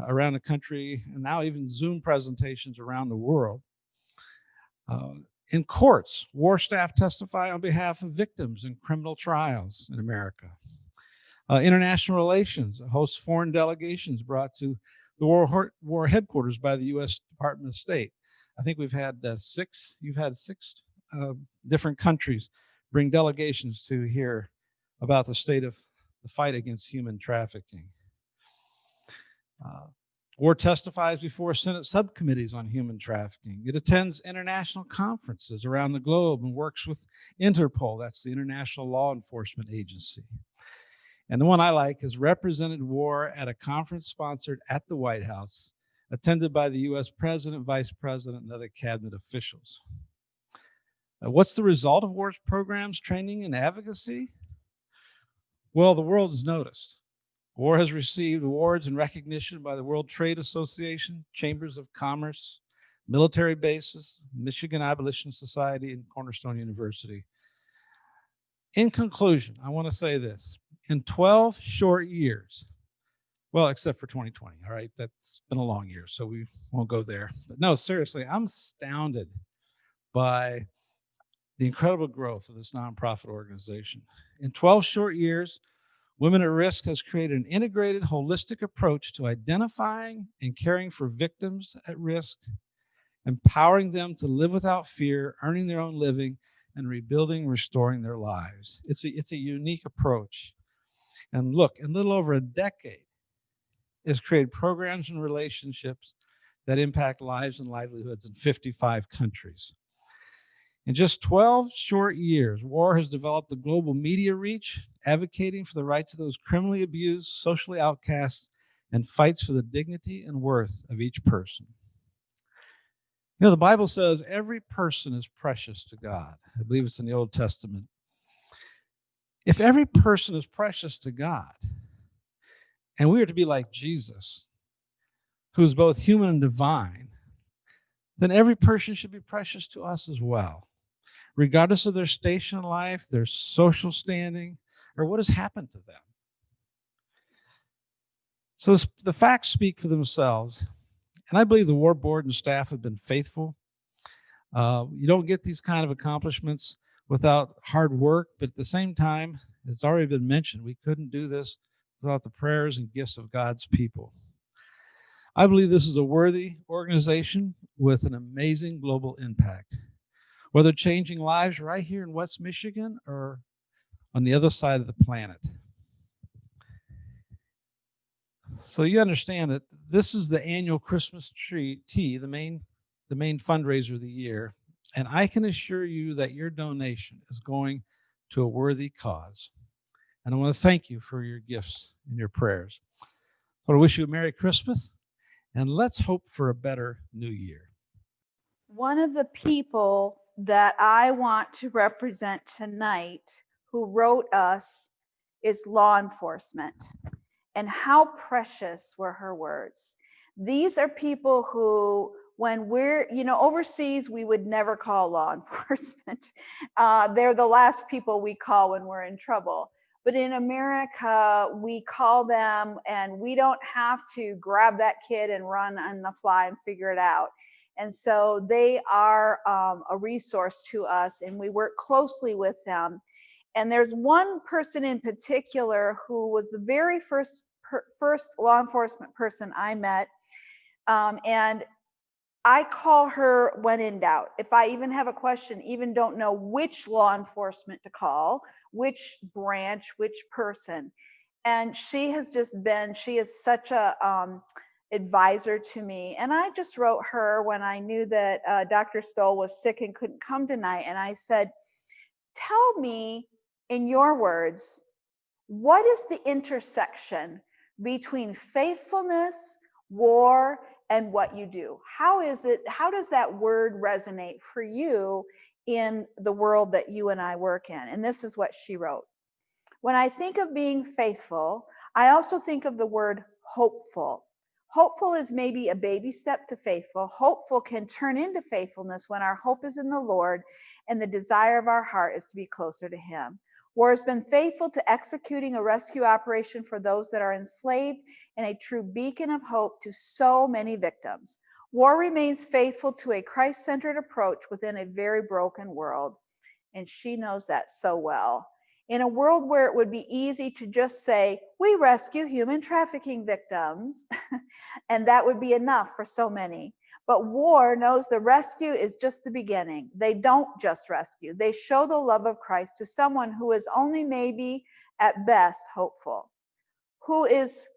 around the country, and now even Zoom presentations around the world. In courts, war staff testify on behalf of victims in criminal trials in America. International relations hosts foreign delegations brought to the war headquarters by the U.S. Department of State. I think we've had you've had six different countries bring delegations to hear about the state of the fight against human trafficking. War testifies before Senate subcommittees on human trafficking. It attends international conferences around the globe and works with Interpol, that's the International Law Enforcement Agency. And the one I like is represented war at a conference sponsored at the White House, attended by the US President, Vice President, and other cabinet officials. What's the result of war's programs, training, and advocacy? Well, the world has noticed. War has received awards and recognition by the World Trade Association, Chambers of Commerce, military bases, Michigan Abolition Society, and Cornerstone University. In conclusion, I want to say this. In 12 short years, well, except for 2020, all right? That's been a long year, so we won't go there. But no, seriously, I'm astounded by the incredible growth of this nonprofit organization. In 12 short years, Women at Risk has created an integrated, holistic approach to identifying and caring for victims at risk, empowering them to live without fear, earning their own living, and rebuilding, restoring their lives. It's a unique approach. And look, in a little over a decade, it's created programs and relationships that impact lives and livelihoods in 55 countries. In just 12 short years, WAR has developed a global media reach, advocating for the rights of those criminally abused, socially outcast, and fights for the dignity and worth of each person. You know, the Bible says every person is precious to God. I believe it's in the Old Testament. If every person is precious to God, and we are to be like Jesus, who is both human and divine, then every person should be precious to us as well, regardless of their station in life, their social standing, or what has happened to them. So the facts speak for themselves. And I believe the War Board and staff have been faithful. You don't get these kind of accomplishments without hard work, but at the same time, it's already been mentioned, we couldn't do this without the prayers and gifts of God's people. I believe this is a worthy organization with an amazing global impact, whether changing lives right here in West Michigan or on the other side of the planet. So you understand that this is the annual Christmas tea, the main fundraiser of the year. And I can assure you that your donation is going to a worthy cause. And I want to thank you for your gifts and your prayers. I want to wish you a Merry Christmas, and let's hope for a better New Year. One of the people that I want to represent tonight who wrote us is law enforcement. And how precious were her words. These are people who, when we're, overseas, we would never call law enforcement. They're the last people we call when we're in trouble. But in America, we call them and we don't have to grab that kid and run on the fly and figure it out. And so they are a resource to us, and we work closely with them. And there's one person in particular who was the very first law enforcement person I met. And I call her when in doubt. If I even have a question, even don't know which law enforcement to call, which branch, which person. And she is such a advisor to me. And I just wrote her when I knew that Dr. Stoll was sick and couldn't come tonight. And I said, tell me, in your words, what is the intersection between faithfulness, war, and what you do? How does that word resonate for you in the world that you and I work in? And this is what she wrote. When I think of being faithful, I also think of the word hopeful. Hopeful is maybe a baby step to faithful. Hopeful can turn into faithfulness when our hope is in the Lord and the desire of our heart is to be closer to Him. War has been faithful to executing a rescue operation for those that are enslaved and a true beacon of hope to so many victims. War remains faithful to a Christ-centered approach within a very broken world. And she knows that so well. In a world where it would be easy to just say, we rescue human trafficking victims, and that would be enough for so many. But war knows the rescue is just the beginning. They don't just rescue. They show the love of Christ to someone who is only maybe at best hopeful, who is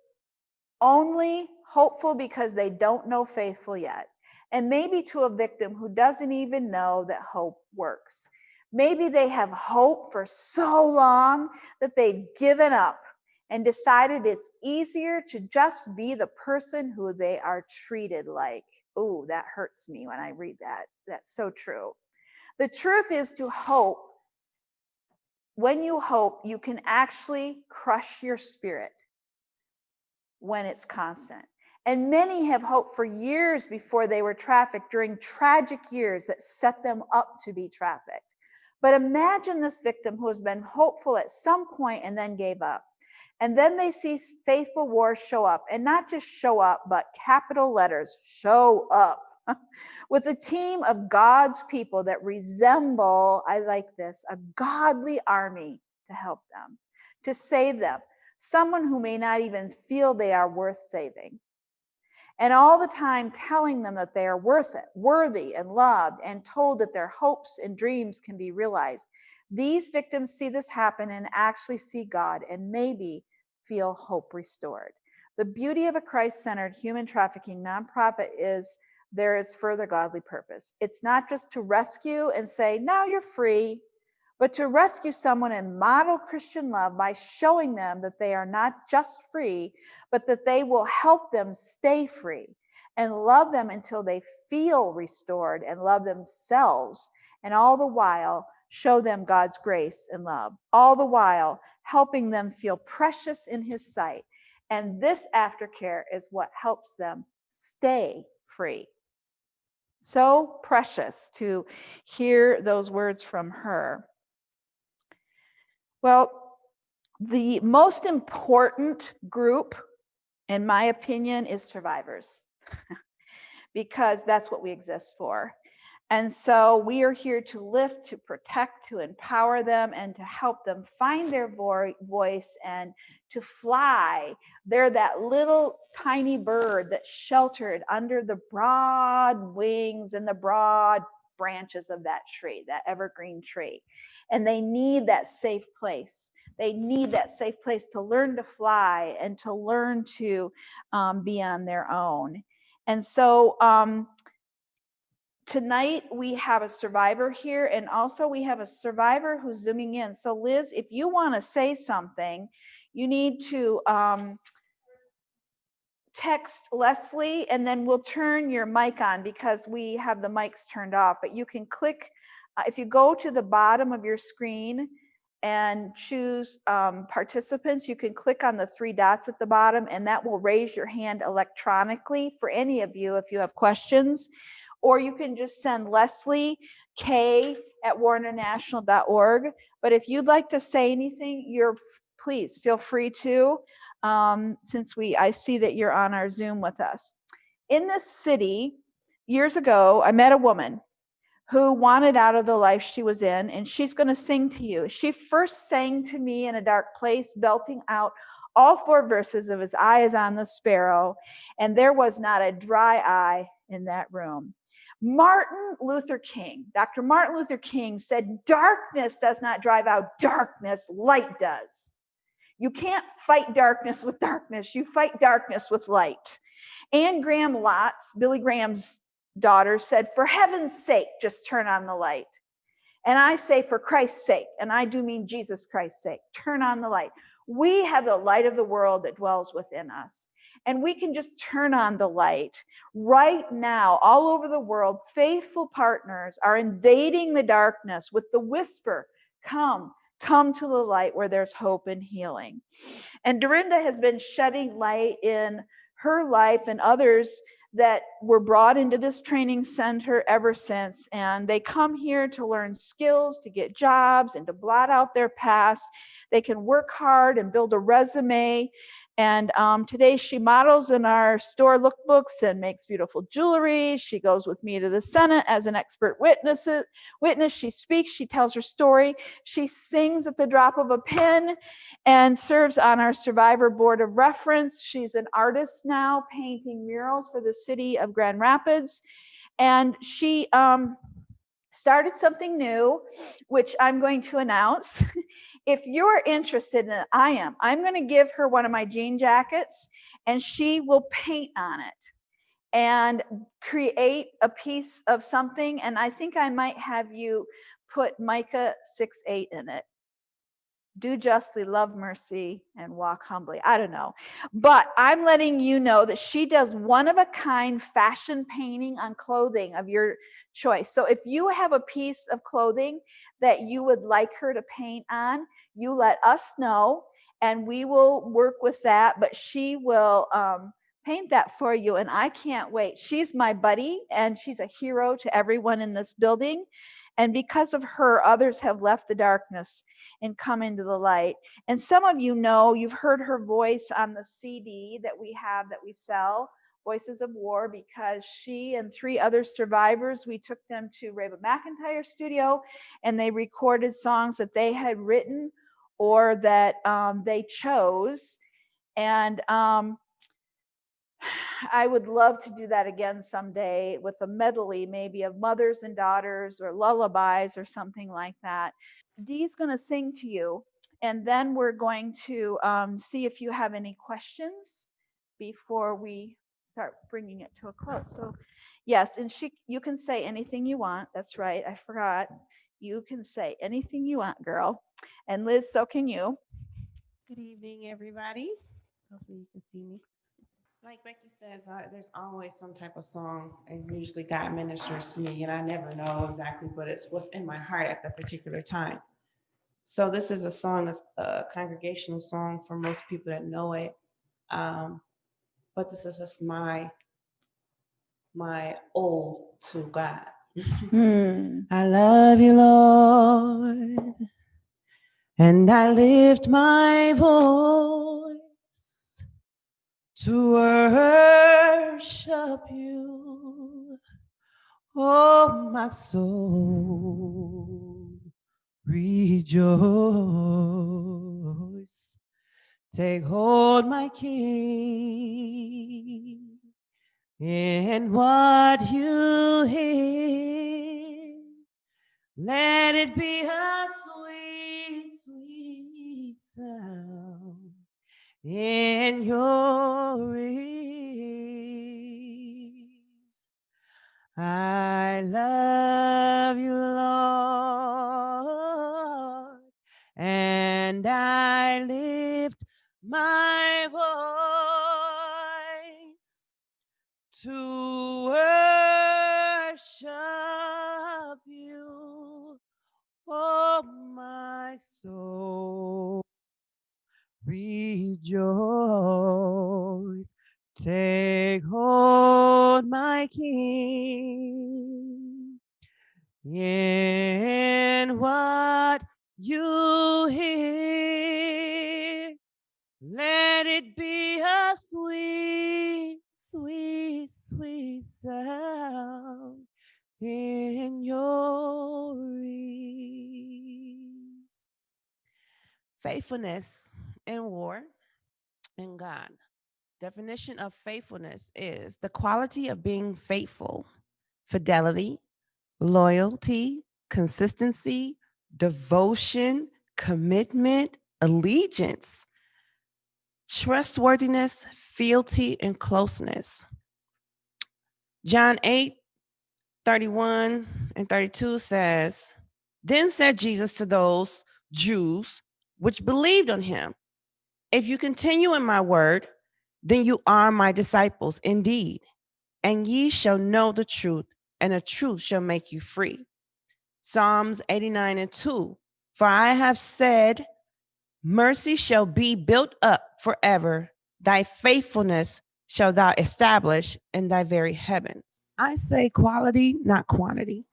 only hopeful because they don't know faithful yet, and maybe to a victim who doesn't even know that hope works. Maybe they have hope for so long that they've given up and decided it's easier to just be the person who they are treated like. Ooh, that hurts me when I read that. That's so true. The truth is, to hope, when you hope, you can actually crush your spirit when it's constant. And many have hoped for years before they were trafficked, during tragic years that set them up to be trafficked. But imagine this victim who has been hopeful at some point and then gave up. And then they see faithful wars show up, and not just show up, but capital letters, show up. with a team of God's people that resemble, I like this, a godly army to help them, to save them, someone who may not even feel they are worth saving. And all the time telling them that they are worth it, worthy and loved, and told that their hopes and dreams can be realized. These victims see this happen and actually see God and maybe feel hope restored. The beauty of a Christ-centered human trafficking nonprofit is there is further godly purpose. It's not just to rescue and say, now you're free, but to rescue someone and model Christian love by showing them that they are not just free, but that they will help them stay free and love them until they feel restored and love themselves. And all the while, show them God's grace and love. All the while, helping them feel precious in his sight. And this aftercare is what helps them stay free. So precious to hear those words from her. Well, the most important group, in my opinion, is survivors, because that's what we exist for. And so we are here to lift, to protect, to empower them, and to help them find their voice and to fly. They're that little tiny bird that's sheltered under the broad wings and the broad branches of that tree, that evergreen tree. And they need that safe place. They need that safe place to learn to fly and to learn to be on their own. And so tonight we have a survivor here, and also we have a survivor who's zooming in. So Liz, if you want to say something, you need to text Leslie, and then we'll turn your mic on because we have the mics turned off. But you can click, if you go to the bottom of your screen and choose participants, you can click on the 3 dots at the bottom, and that will raise your hand electronically for any of you if you have questions. Or you can just send Leslie k@warnernational.org. But if you'd like to say anything, please feel free to, since I see that you're on our Zoom with us. In this city, years ago, I met a woman who wanted out of the life she was in, and she's going to sing to you. She first sang to me in a dark place, belting out all 4 verses of His Eye is on the Sparrow, and there was not a dry eye in that room. Dr. Martin Luther King said, darkness does not drive out darkness, light does. You can't fight darkness with darkness. You fight darkness with light. Anne Graham Lotz, Billy Graham's daughter, said, for heaven's sake, just turn on the light. And I say, for Christ's sake, and I do mean Jesus Christ's sake, turn on the light. We have the light of the world that dwells within us. And we can just turn on the light. Right now, all over the world, faithful partners are invading the darkness with the whisper, come to the light where there's hope and healing. And Darenda has been shedding light in her life and others that were brought into this training center ever since. And they come here to learn skills, to get jobs, and to blot out their past. They can work hard and build a resume. And today she models in our store lookbooks and makes beautiful jewelry. She goes with me to the Senate as an expert witness. She speaks, she tells her story. She sings at the drop of a pen and serves on our survivor board of reference. She's an artist now, painting murals for the city of Grand Rapids. And she started something new, which I'm going to announce. If you're interested in it, I'm going to give her one of my jean jackets, and she will paint on it and create a piece of something. And I think I might have you put Micah 6:8 in it. Do justly, love mercy, and walk humbly. I don't know. But I'm letting you know that she does one-of-a-kind fashion painting on clothing of your choice. So if you have a piece of clothing that you would like her to paint on, you let us know, and we will work with that. But she will paint that for you, and I can't wait. She's my buddy, and she's a hero to everyone in this building. And because of her, others have left the darkness and come into the light. And some of you know, you've heard her voice on the CD that we have, that we sell. Voices of War, because she and 3 other survivors, we took them to Reba McEntire studio, and they recorded songs that they had written or that they chose. And I would love to do that again someday with a medley, maybe of mothers and daughters or lullabies or something like that. Dee's going to sing to you, and then we're going to see if you have any questions before we start bringing it to a close. So, yes, and you can say anything you want. That's right, I forgot. You can say anything you want, girl. And Liz, so can you. Good evening, everybody. Hopefully you can see me. Like Becky says, there's always some type of song, and usually God ministers to me, and I never know exactly, but it's what's in my heart at that particular time. So this is a song that's a congregational song for most people that know it, but this is just my ode to God. I love you, Lord, and I lift my voice to worship you. Oh, my soul, rejoice. Take hold, my King, in what you hear. Let it be a sweet, sweet sound in your ears. I love you, Lord, and I lift my voice to worship you. Oh, my soul, rejoice. Take hold, my King, in what you hear. Let it be a sweet, sweet, sweet sound in your ears. Faithfulness in war and God. Definition of faithfulness is the quality of being faithful, fidelity, loyalty, consistency, devotion, commitment, allegiance, trustworthiness, fealty, and closeness. John 8:31 and 32 says, Then said Jesus to those Jews which believed on him, If you continue in my word, then you are my disciples indeed, and ye shall know the truth, and the truth shall make you free. Psalms 89:2, For I have said, mercy shall be built up forever, thy faithfulness shall thou establish in thy very heavens. I say quality, not quantity.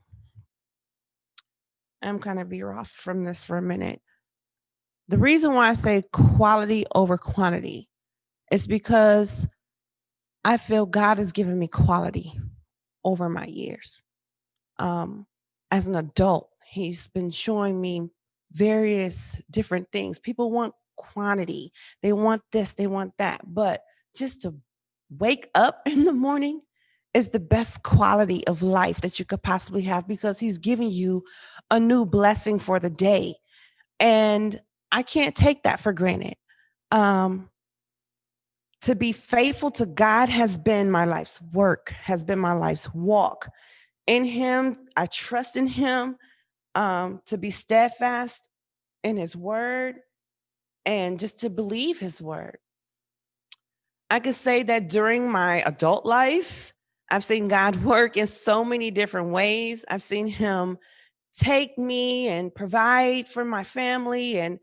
I'm kind of veer off from this for a minute. The reason why I say quality over quantity is because I feel God has given me quality over my years. As an adult, he's been showing me various different things. People want quantity. They want this, they want that. But just to wake up in the morning is the best quality of life that you could possibly have, because he's giving you a new blessing for the day. And I can't take that for granted. To be faithful to God has been my life's work, has been my life's walk. In him, I trust in him, to be steadfast in his word and just to believe his word. I could say that during my adult life, I've seen God work in so many different ways. I've seen him take me and provide for my family, and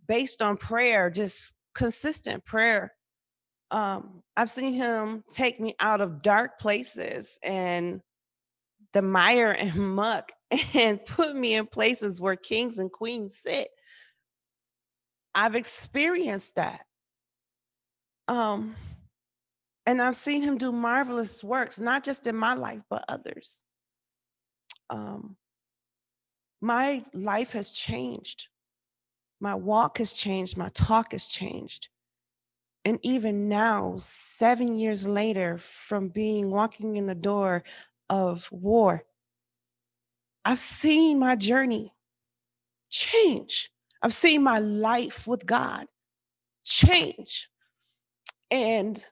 based on prayer, just consistent prayer. I've seen him take me out of dark places and the mire and muck and put me in places where kings and queens sit. I've experienced that. And I've seen him do marvelous works, not just in my life, but others. My life has changed. My walk has changed. My talk has changed. And even now, 7 years later, from being walking in the door of war, I've seen my journey change. I've seen my life with God change. And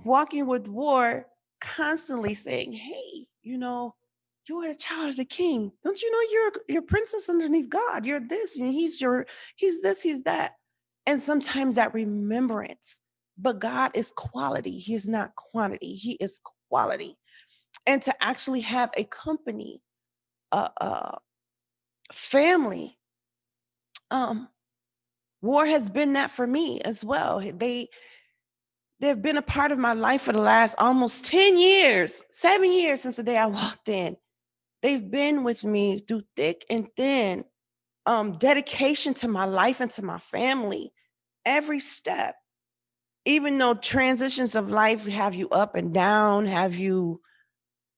walking with war, constantly saying, hey, you are a child of the king. Don't you know you're princess underneath God? You're this, and he's this, he's that. And sometimes that remembrance. But God is quality. He is not quantity. He is quality. And to actually have a company, a family, war has been that for me as well. They've been a part of my life for the last almost 10 years, 7 years since the day I walked in. They've been with me through thick and thin, dedication to my life and to my family, every step. Even though transitions of life have you up and down, have you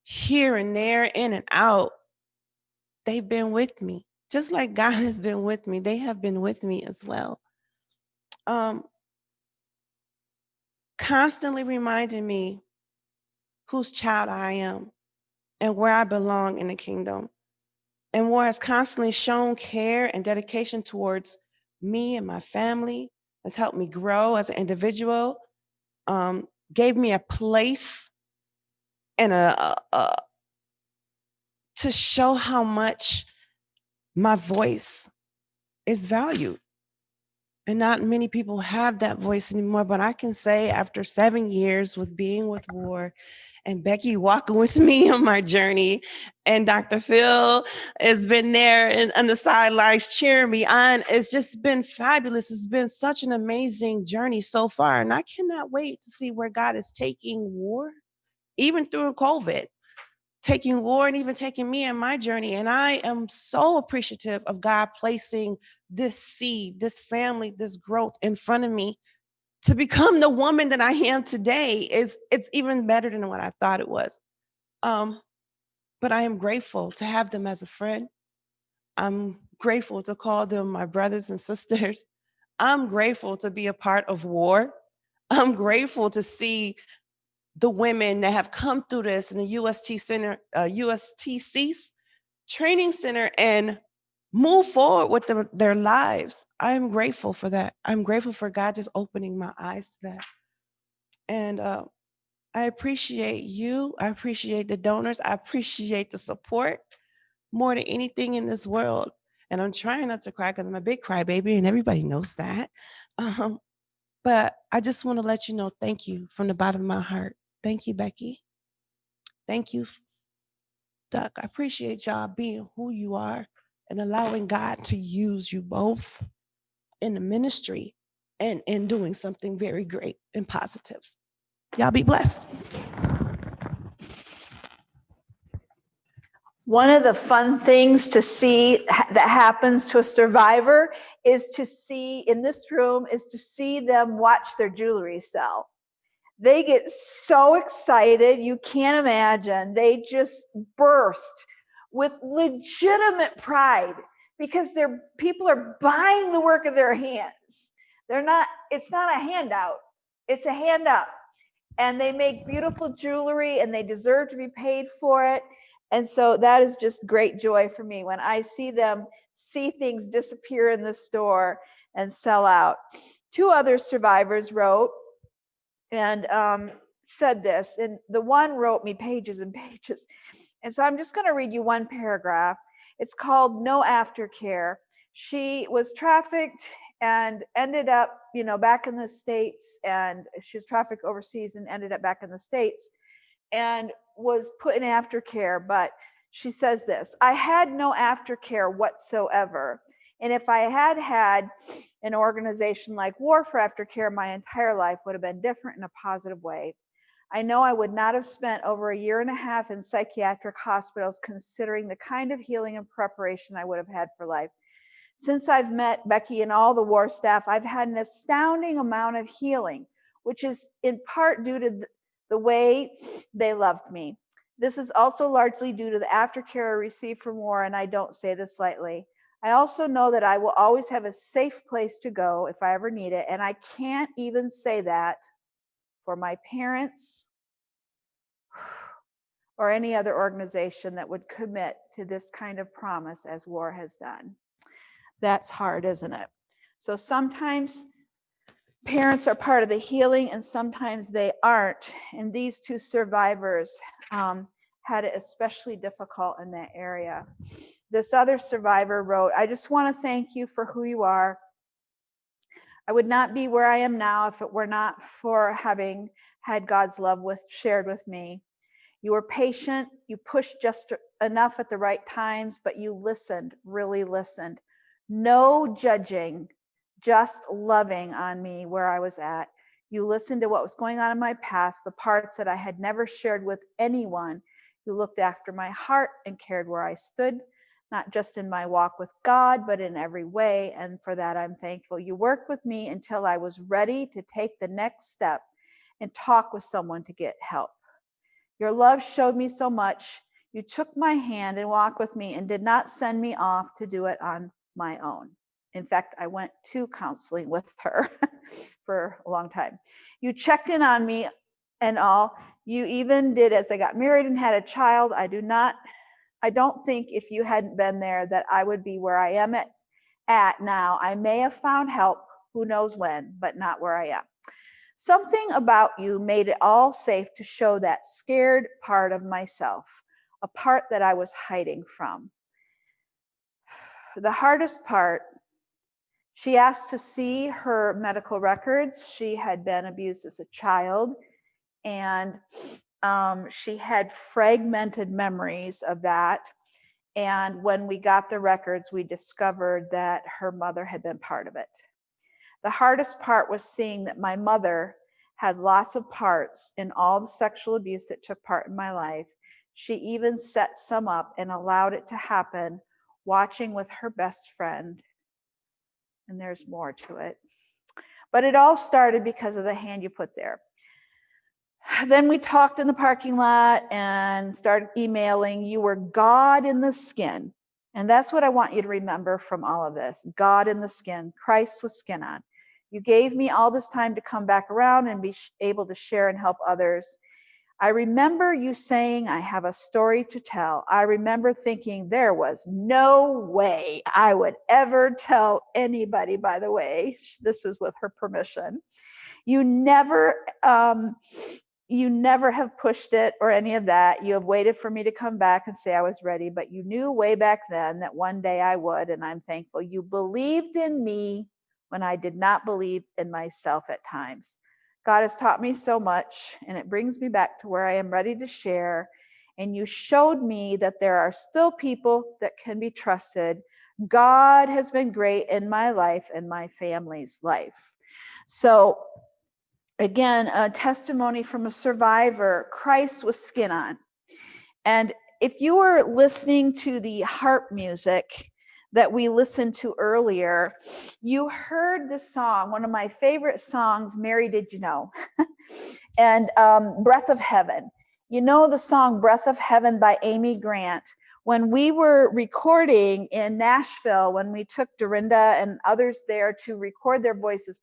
here and there, in and out, they've been with me. Just like God has been with me, they have been with me as well. Constantly reminding me whose child I am and where I belong in the kingdom. And war has constantly shown care and dedication towards me and my family, has helped me grow as an individual, gave me a place and to show how much my voice is valued. And not many people have that voice anymore, but I can say after 7 years with being with war and Becky walking with me on my journey, and Dr. Phil has been there and on the sidelines cheering me on. It's just been fabulous. It's been such an amazing journey so far. And I cannot wait to see where God is taking war, even through COVID, taking war and even taking me in my journey. And I am so appreciative of God placing this seed, this family, this growth in front of me to become the woman that I am today. It's even better than what I thought it was. But I am grateful to have them as a friend. I'm grateful to call them my brothers and sisters. I'm grateful to be a part of war. I'm grateful to see the women that have come through this in the USTC's training center and move forward with their lives. I'm grateful for that. I'm grateful for God just opening my eyes to that. And I appreciate you. I appreciate the donors. I appreciate the support more than anything in this world. And I'm trying not to cry because I'm a big crybaby, and everybody knows that. But I just want to let you know, thank you from the bottom of my heart. Thank you, Becky. Thank you, Doc. I appreciate y'all being who you are and allowing God to use you both in the ministry and in doing something very great and positive. Y'all be blessed. One of the fun things to see that happens to a survivor is to see in this room is to see them watch their jewelry sell. They get so excited, you can't imagine. They just burst with legitimate pride because people are buying the work of their hands. It's not a handout, it's a hand up. And they make beautiful jewelry and they deserve to be paid for it. And so that is just great joy for me when I see them see things disappear in the store and sell out. 2 other survivors wrote and said this, and the one wrote me pages and pages. And so I'm just going to read you one paragraph. It's called No Aftercare. She was trafficked and ended up, back in the States, and she was trafficked overseas and ended up back in the States and was put in aftercare. But she says this: I had no aftercare whatsoever. And if I had had an organization like War for Aftercare, my entire life would have been different in a positive way. I know I would not have spent over 1.5 years in psychiatric hospitals, considering the kind of healing and preparation I would have had for life. Since I've met Becky and all the war staff, I've had an astounding amount of healing, which is in part due to the way they loved me. This is also largely due to the aftercare I received from war, and I don't say this lightly. I also know that I will always have a safe place to go if I ever need it, and I can't even say that for my parents or any other organization that would commit to this kind of promise as war has done. That's hard, isn't it? So sometimes parents are part of the healing and sometimes they aren't. And these two survivors had it especially difficult in that area. This other survivor wrote, I just want to thank you for who you are. I would not be where I am now if it were not for having had God's love shared with me. You were patient, you pushed just enough at the right times, but you listened, really listened. No judging, just loving on me where I was at. You listened to what was going on in my past, the parts that I had never shared with anyone. You looked after my heart and cared where I stood, not just in my walk with God, but in every way. And for that, I'm thankful. You worked with me until I was ready to take the next step and talk with someone to get help. Your love showed me so much. You took my hand and walked with me and did not send me off to do it on my own. In fact, I went to counseling with her for a long time. You checked in on me and all. You even did as I got married and had a child. I don't think if you hadn't been there that I would be where I am at now. I may have found help, who knows when, but not where I am. Something about you made it all safe to show that scared part of myself, a part that I was hiding from. The hardest part, she asked to see her medical records. She had been abused as a child, and she had fragmented memories of that. And when we got the records, we discovered that her mother had been part of it. The hardest part was seeing that my mother had lots of parts in all the sexual abuse that took part in my life. She even set some up and allowed it to happen, watching with her best friend. And there's more to it. But it all started because of the hand you put there. Then we talked in the parking lot and started emailing. You were God in the skin. And that's what I want you to remember from all of this. God in the skin, Christ with skin on. You gave me all this time to come back around and be able to share and help others. I remember you saying, I have a story to tell. I remember thinking there was no way I would ever tell anybody, by the way. This is with her permission. You never have pushed it or any of that. You have waited for me to come back and say I was ready, but you knew way back then that one day I would, and I'm thankful. You believed in me when I did not believe in myself at times. God has taught me so much, and it brings me back to where I am ready to share. And you showed me that there are still people that can be trusted. God has been great in my life and my family's life. So again, a testimony from a survivor, Christ with skin on. And if you were listening to the harp music that we listened to earlier, you heard the song, one of my favorite songs, Mary Did You Know? And Breath of Heaven. You know the song Breath of Heaven by Amy Grant. When we were recording in Nashville, when we took Darenda and others there to record their voices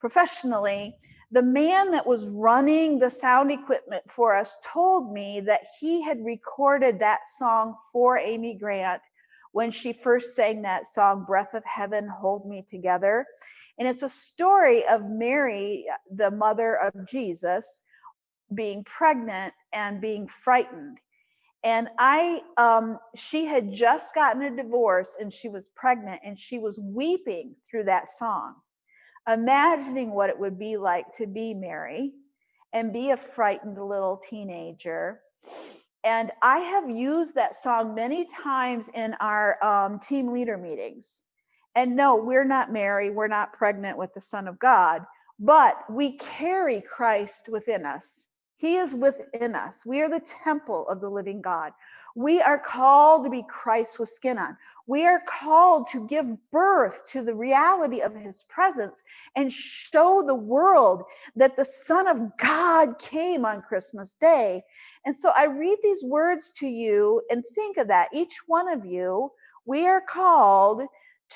professionally, the man that was running the sound equipment for us told me that he had recorded that song for Amy Grant when she first sang that song, Breath of Heaven, Hold Me Together. And it's a story of Mary, the mother of Jesus, being pregnant and being frightened. And she had just gotten a divorce and she was pregnant and she was weeping through that song, imagining what it would be like to be Mary and be a frightened little teenager. And I have used that song many times in our team leader meetings. And no, we're not Mary, we're not pregnant with the Son of God, but we carry Christ within us. He is within us. We are the temple of the living God. We are called to be Christ with skin on. We are called to give birth to the reality of his presence and show the world that the Son of God came on Christmas Day. And so I read these words to you and think of that. Each one of you, we are called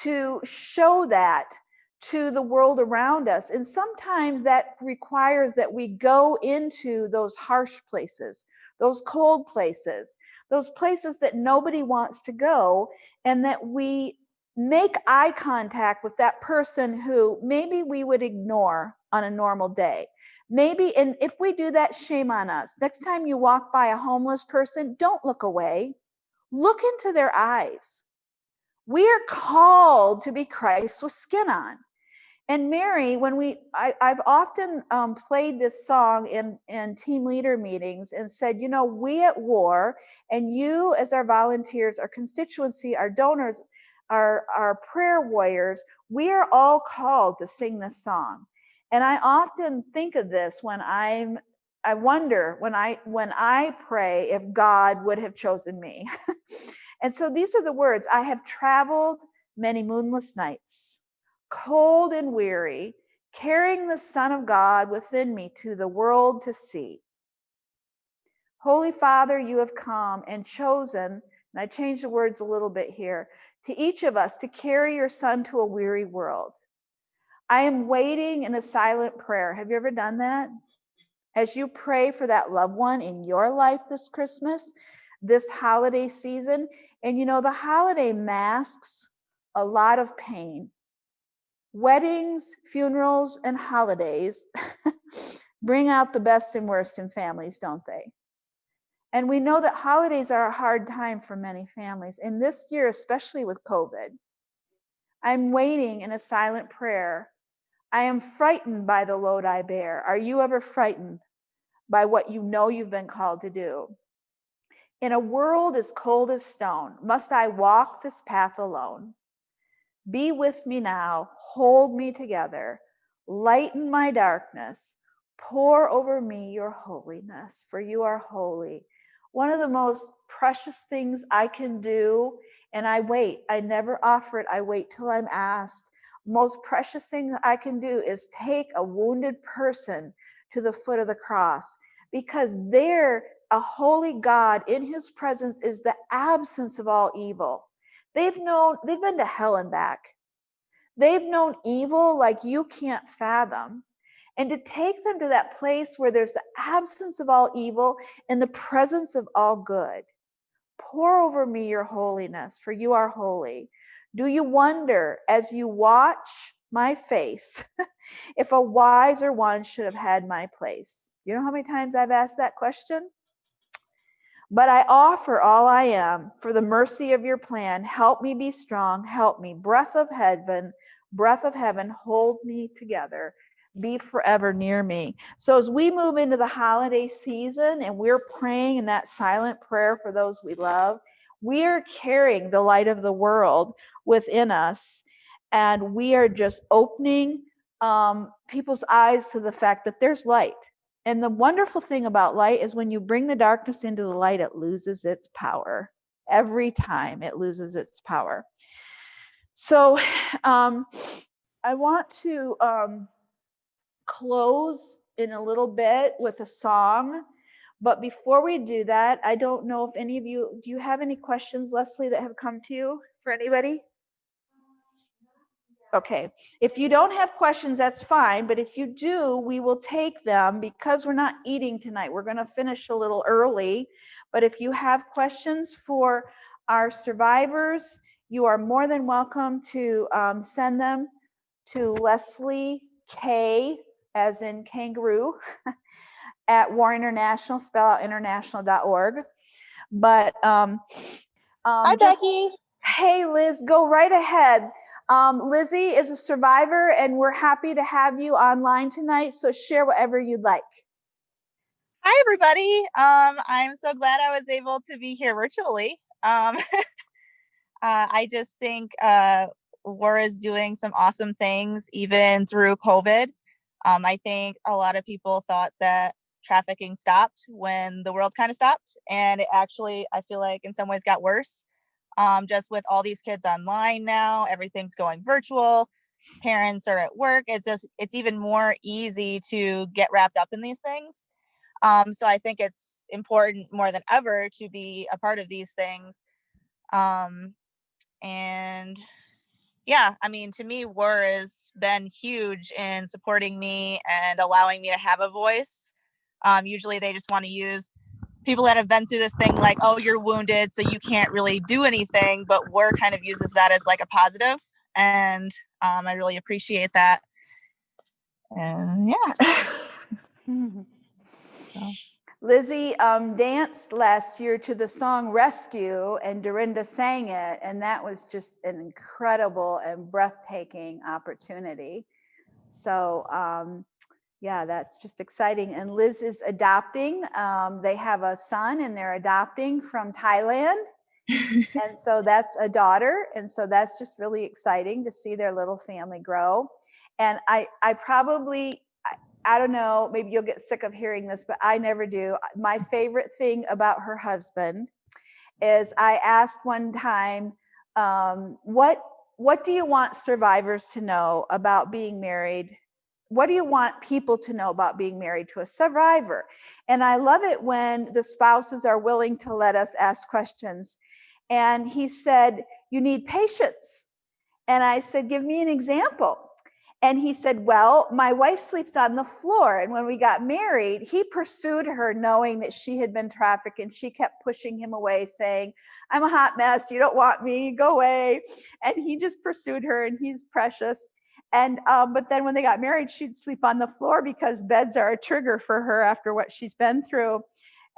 to show that to the world around us. And sometimes that requires that we go into those harsh places, those cold places, those places that nobody wants to go, and that we make eye contact with that person who maybe we would ignore on a normal day. Maybe, and if we do that, shame on us. Next time you walk by a homeless person, don't look away. Look into their eyes. We are called to be Christ with skin on. And Mary, when I've often played this song in team leader meetings and said, you know, we at WAR, and you as our volunteers, our constituency, our donors, our prayer warriors, we are all called to sing this song. And I often think of this when I wonder when I pray if God would have chosen me. And so these are the words: I have traveled many moonless nights, cold and weary, carrying the Son of God within me to the world to see. Holy Father, you have come and chosen, and I changed the words a little bit here, to each of us to carry your Son to a weary world. I am waiting in a silent prayer. Have you ever done that? As you pray for that loved one in your life this Christmas, this holiday season, and you know, the holiday masks a lot of pain. Weddings, funerals, and holidays bring out the best and worst in families, don't they? And we know that holidays are a hard time for many families. And this year, especially with COVID, I'm waiting in a silent prayer. I am frightened by the load I bear. Are you ever frightened by what you know you've been called to do? In a world as cold as stone, must I walk this path alone? Be with me now, hold me together, lighten my darkness, pour over me your holiness, for you are holy. One of the most precious things I can do, and I wait, I never offer it, I wait till I'm asked. Most precious thing I can do is take a wounded person to the foot of the cross, because there, a holy God in his presence is the absence of all evil. They've been to hell and back. They've known evil like you can't fathom. And to take them to that place where there's the absence of all evil and the presence of all good. Pour over me your holiness, for you are holy. Do you wonder as you watch my face if a wiser one should have had my place? You know how many times I've asked that question? But I offer all I am for the mercy of your plan. Help me be strong. Help me. Breath of heaven, hold me together. Be forever near me. So as we move into the holiday season and we're praying in that silent prayer for those we love, we are carrying the light of the world within us. And we are just opening people's eyes to the fact that there's light. And the wonderful thing about light is when you bring the darkness into the light, it loses its power. Every time it loses its power. So I want to close in a little bit with a song. But before we do that, I don't know if any of you, do you have any questions, Leslie, that have come to you for anybody? Okay, if you don't have questions, that's fine. But if you do, we will take them because we're not eating tonight. We're going to finish a little early. But if you have questions for our survivors, you are more than welcome to send them to Leslie K, as in kangaroo, at War International, spell out international.org. But Hi, Becky. Hey, Liz, go right ahead. Lizzie is a survivor, and we're happy to have you online tonight. So share whatever you'd like. Hi, everybody. I'm so glad I was able to be here virtually. I just think WAR is doing some awesome things, even through COVID. I think a lot of people thought that trafficking stopped when the world kind of stopped, and it actually, I feel like in some ways got worse. Just with all these kids online now, everything's going virtual, parents are at work, it's even more easy to get wrapped up in these things. So I think it's important more than ever to be a part of these things. And yeah, I mean, to me, war has been huge in supporting me and allowing me to have a voice. Usually they just want to use people that have been through this thing like, oh, you're wounded, so you can't really do anything. But war kind of uses that as like a positive. And I really appreciate that. And yeah. So. Lizzie danced last year to the song Rescue, and Darenda sang it, and that was just an incredible and breathtaking opportunity. So yeah, that's just exciting. And Liz is adopting. They have a son and they're adopting from Thailand. And so that's a daughter. And so that's just really exciting to see their little family grow. And I probably, I don't know, maybe you'll get sick of hearing this, but I never do. My favorite thing about her husband is I asked one time, what do you want survivors to know about being married? What do you want people to know about being married to a survivor? And I love it when the spouses are willing to let us ask questions. And he said, you need patience. And I said, give me an example. And he said, well, my wife sleeps on the floor. And when we got married, he pursued her knowing that she had been trafficked, and she kept pushing him away, saying, I'm a hot mess. You don't want me. Go away. And he just pursued her, and he's precious. And but then when they got married, she'd sleep on the floor because beds are a trigger for her after what she's been through.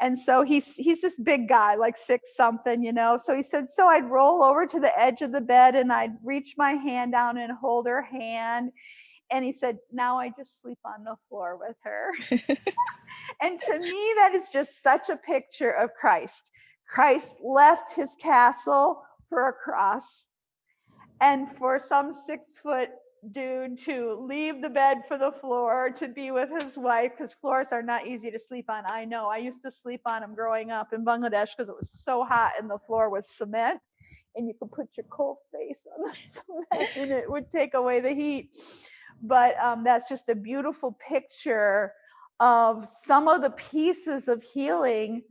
And so he's this big guy, like 6 something, you know. So he said, so I'd roll over to the edge of the bed and I'd reach my hand down and hold her hand. And he said, now I just sleep on the floor with her. And to me, that is just such a picture of Christ. Christ left his castle for a cross. And for some 6-foot dude to leave the bed for the floor to be with his wife, because floors are not easy to sleep on. I know. I used to sleep on them growing up in Bangladesh because it was so hot and the floor was cement. And you could put your cold face on the cement and it would take away the heat. But that's just a beautiful picture of some of the pieces of healing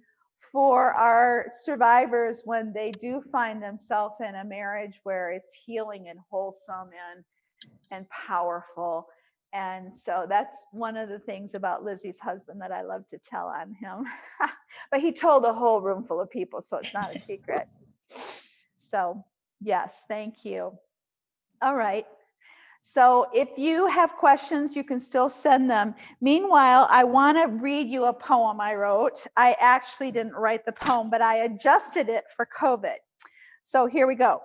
for our survivors when they do find themselves in a marriage where it's healing and wholesome and powerful. And so that's one of the things about Lizzie's husband that I love to tell on him. But he told a whole room full of people, so it's not a secret. So yes, thank you. All right. So if you have questions, you can still send them. Meanwhile, I want to read you a poem I wrote. I actually didn't write the poem, but I adjusted it for COVID. So here we go.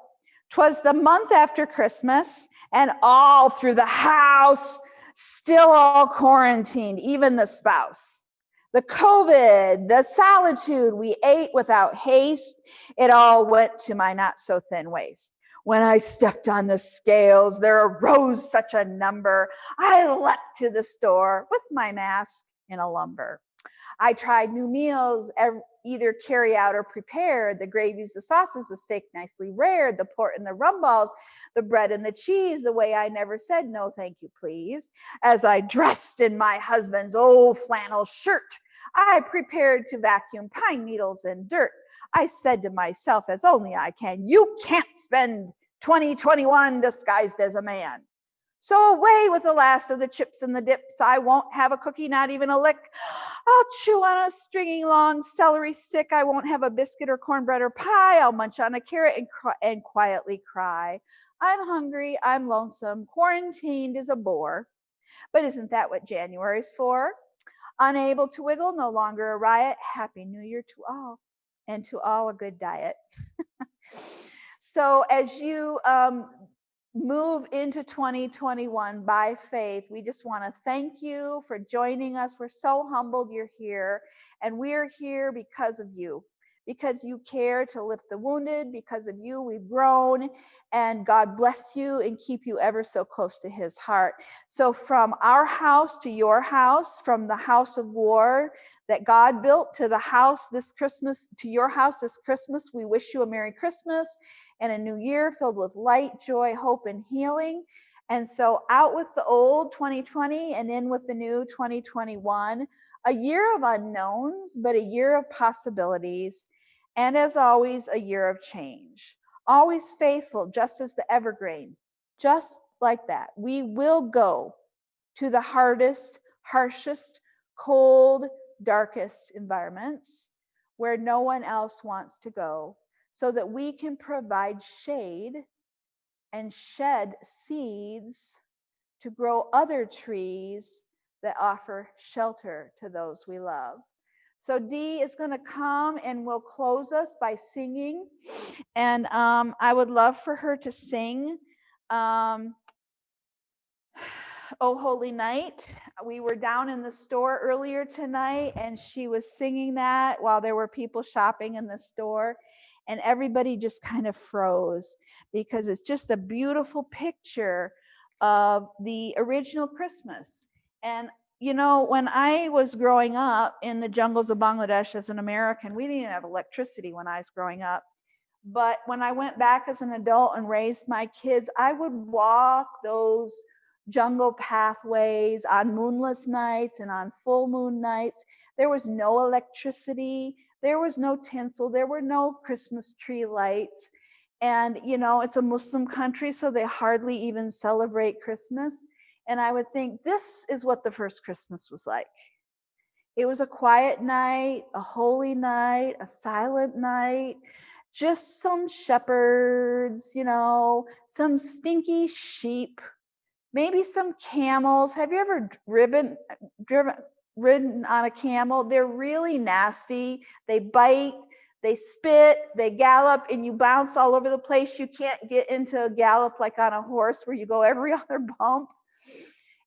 'Twas the month after Christmas, and all through the house, still all quarantined, even the spouse. The COVID, the solitude, we ate without haste. It all went to my not so thin waist. When I stepped on the scales, there arose such a number. I leapt to the store with my mask in a lumber. I tried new meals, either carry out or prepared. The gravies, the sauces, the steak nicely rared, the pork and the rum balls, the bread and the cheese, the way I never said no, thank you, please. As I dressed in my husband's old flannel shirt, I prepared to vacuum pine needles and dirt. I said to myself, as only I can, you can't spend 2021 disguised as a man. So away with the last of the chips and the dips. I won't have a cookie, not even a lick. I'll chew on a stringy long celery stick. I won't have a biscuit or cornbread or pie. I'll munch on a carrot and quietly cry. I'm hungry, I'm lonesome, quarantined is a bore. But isn't that what January's for? Unable to wiggle, no longer a riot. Happy New Year to all, and to all a good diet. So as you move into 2021 by faith, we just want to thank you for joining us. We're so humbled you're here, and we're here because of you, because you care to lift the wounded. Because of you, we've grown, and God bless you and keep you ever so close to his heart. So from our house to your house, from the house of war that God built to the house this Christmas, to your house this Christmas, we wish you a Merry Christmas and a new year filled with light, joy, hope, and healing. And so out with the old 2020 and in with the new 2021, a year of unknowns, but a year of possibilities. And as always, a year of change. Always faithful, just as the evergreen, just like that. We will go to the hardest, harshest, cold, darkest environments where no one else wants to go, so that we can provide shade and shed seeds to grow other trees that offer shelter to those we love. So Dee is going to come and will close us by singing. And I would love for her to sing Oh Holy Night. We were down in the store earlier tonight and she was singing that while there were people shopping in the store. And everybody just kind of froze because it's just a beautiful picture of the original Christmas. And you know, when I was growing up in the jungles of Bangladesh as an American, we didn't even have electricity when I was growing up. But when I went back as an adult and raised my kids, I would walk those jungle pathways on moonless nights and on full moon nights. There was no electricity. There was no tinsel. There were no Christmas tree lights. And, you know, it's a Muslim country, so they hardly even celebrate Christmas. And I would think this is what the first Christmas was like. It was a quiet night, a holy night, a silent night, just some shepherds, you know, some stinky sheep, maybe some camels. Have you ever ridden on a camel? They're really nasty. They bite, they spit, they gallop, and you bounce all over the place. You can't get into a gallop like on a horse where you go every other bump.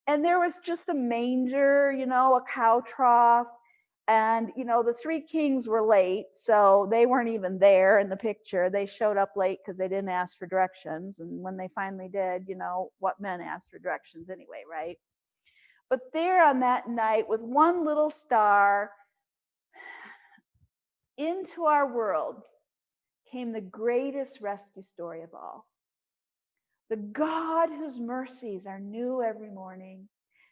And there was just a manger, you know, a cow trough. And, you know, the three kings were late, so they weren't even there in the picture. They showed up late because they didn't ask for directions. And when they finally did, you know, what men asked for directions anyway, right? But there on that night with one little star, into our world came the greatest rescue story of all. The God whose mercies are new every morning.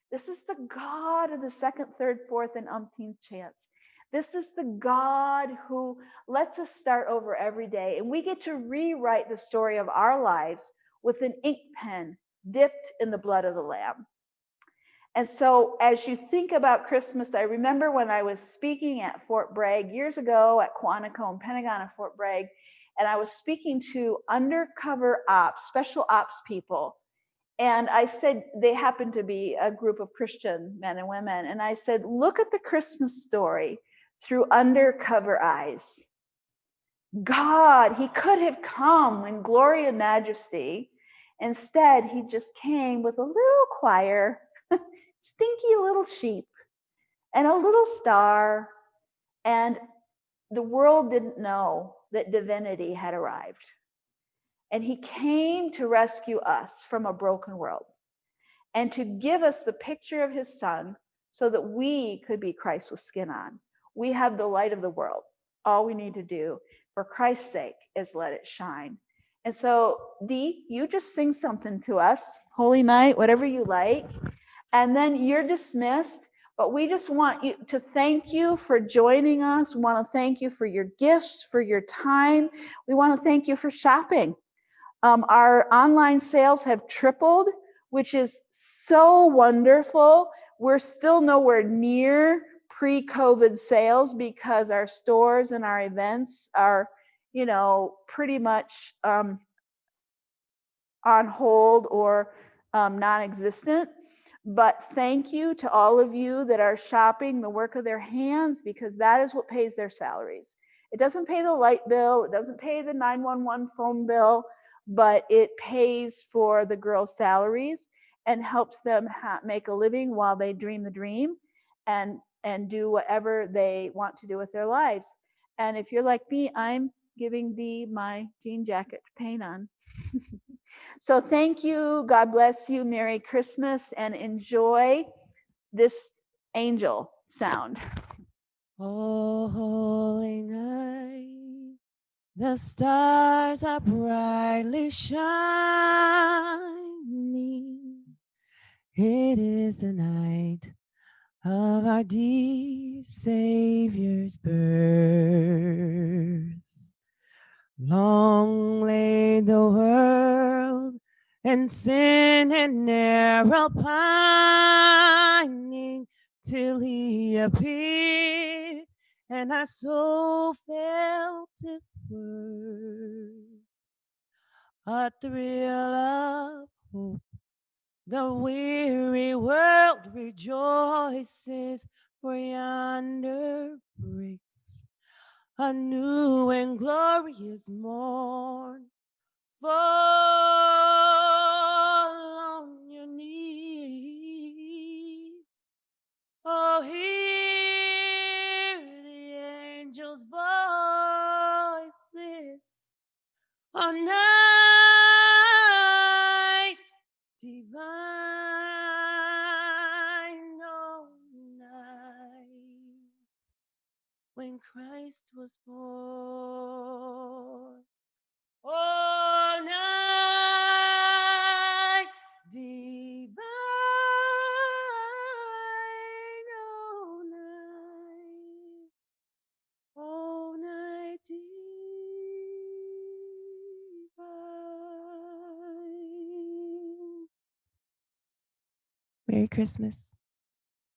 This is the God of the second, third, fourth, and umpteenth chance. This is the God who lets us start over every day. And we get to rewrite the story of our lives with an ink pen dipped in the blood of the Lamb. And so as you think about Christmas, I remember when I was speaking at Fort Bragg years ago at Quantico and Pentagon at Fort Bragg, and I was speaking to undercover ops, special ops people. And I said, they happened to be a group of Christian men and women. And I said, look at the Christmas story through undercover eyes. God, he could have come in glory and majesty. Instead, he just came with a little choir, stinky little sheep, and a little star. And the world didn't know that divinity had arrived. And he came to rescue us from a broken world and to give us the picture of his son so that we could be Christ with skin on. We have the light of the world. All we need to do for Christ's sake is let it shine. And so, Dee, you just sing something to us, Holy Night, whatever you like, and then you're dismissed. But we just want you to thank you for joining us. We want to thank you for your gifts, for your time. We want to thank you for shopping. Our online sales have tripled, which is so wonderful. We're still nowhere near pre-COVID sales because our stores and our events are, you know, pretty much on hold or non-existent. But thank you to all of you that are shopping the work of their hands, because that is what pays their salaries. It doesn't pay the light bill. It doesn't pay the 911 phone bill, but it pays for the girls' salaries and helps them make a living while they dream the dream and do whatever they want to do with their lives. And if you're like me, I'm giving thee my jean jacket to paint on. So thank you. God bless you. Merry Christmas, and enjoy this angel sound. Oh, holy night, the stars are brightly shining. It is the night of our dear Savior's birth. Long lay the world in sin and error pining, till he appeared and our soul felt his word. A thrill of hope, the weary world rejoices, for yonder breaks a new and glorious morn. Fall on your knees. Oh, hear the angels' voices on night divine, oh, night when Christ was born. Oh, night divine, oh, night, oh, night divine. Merry Christmas.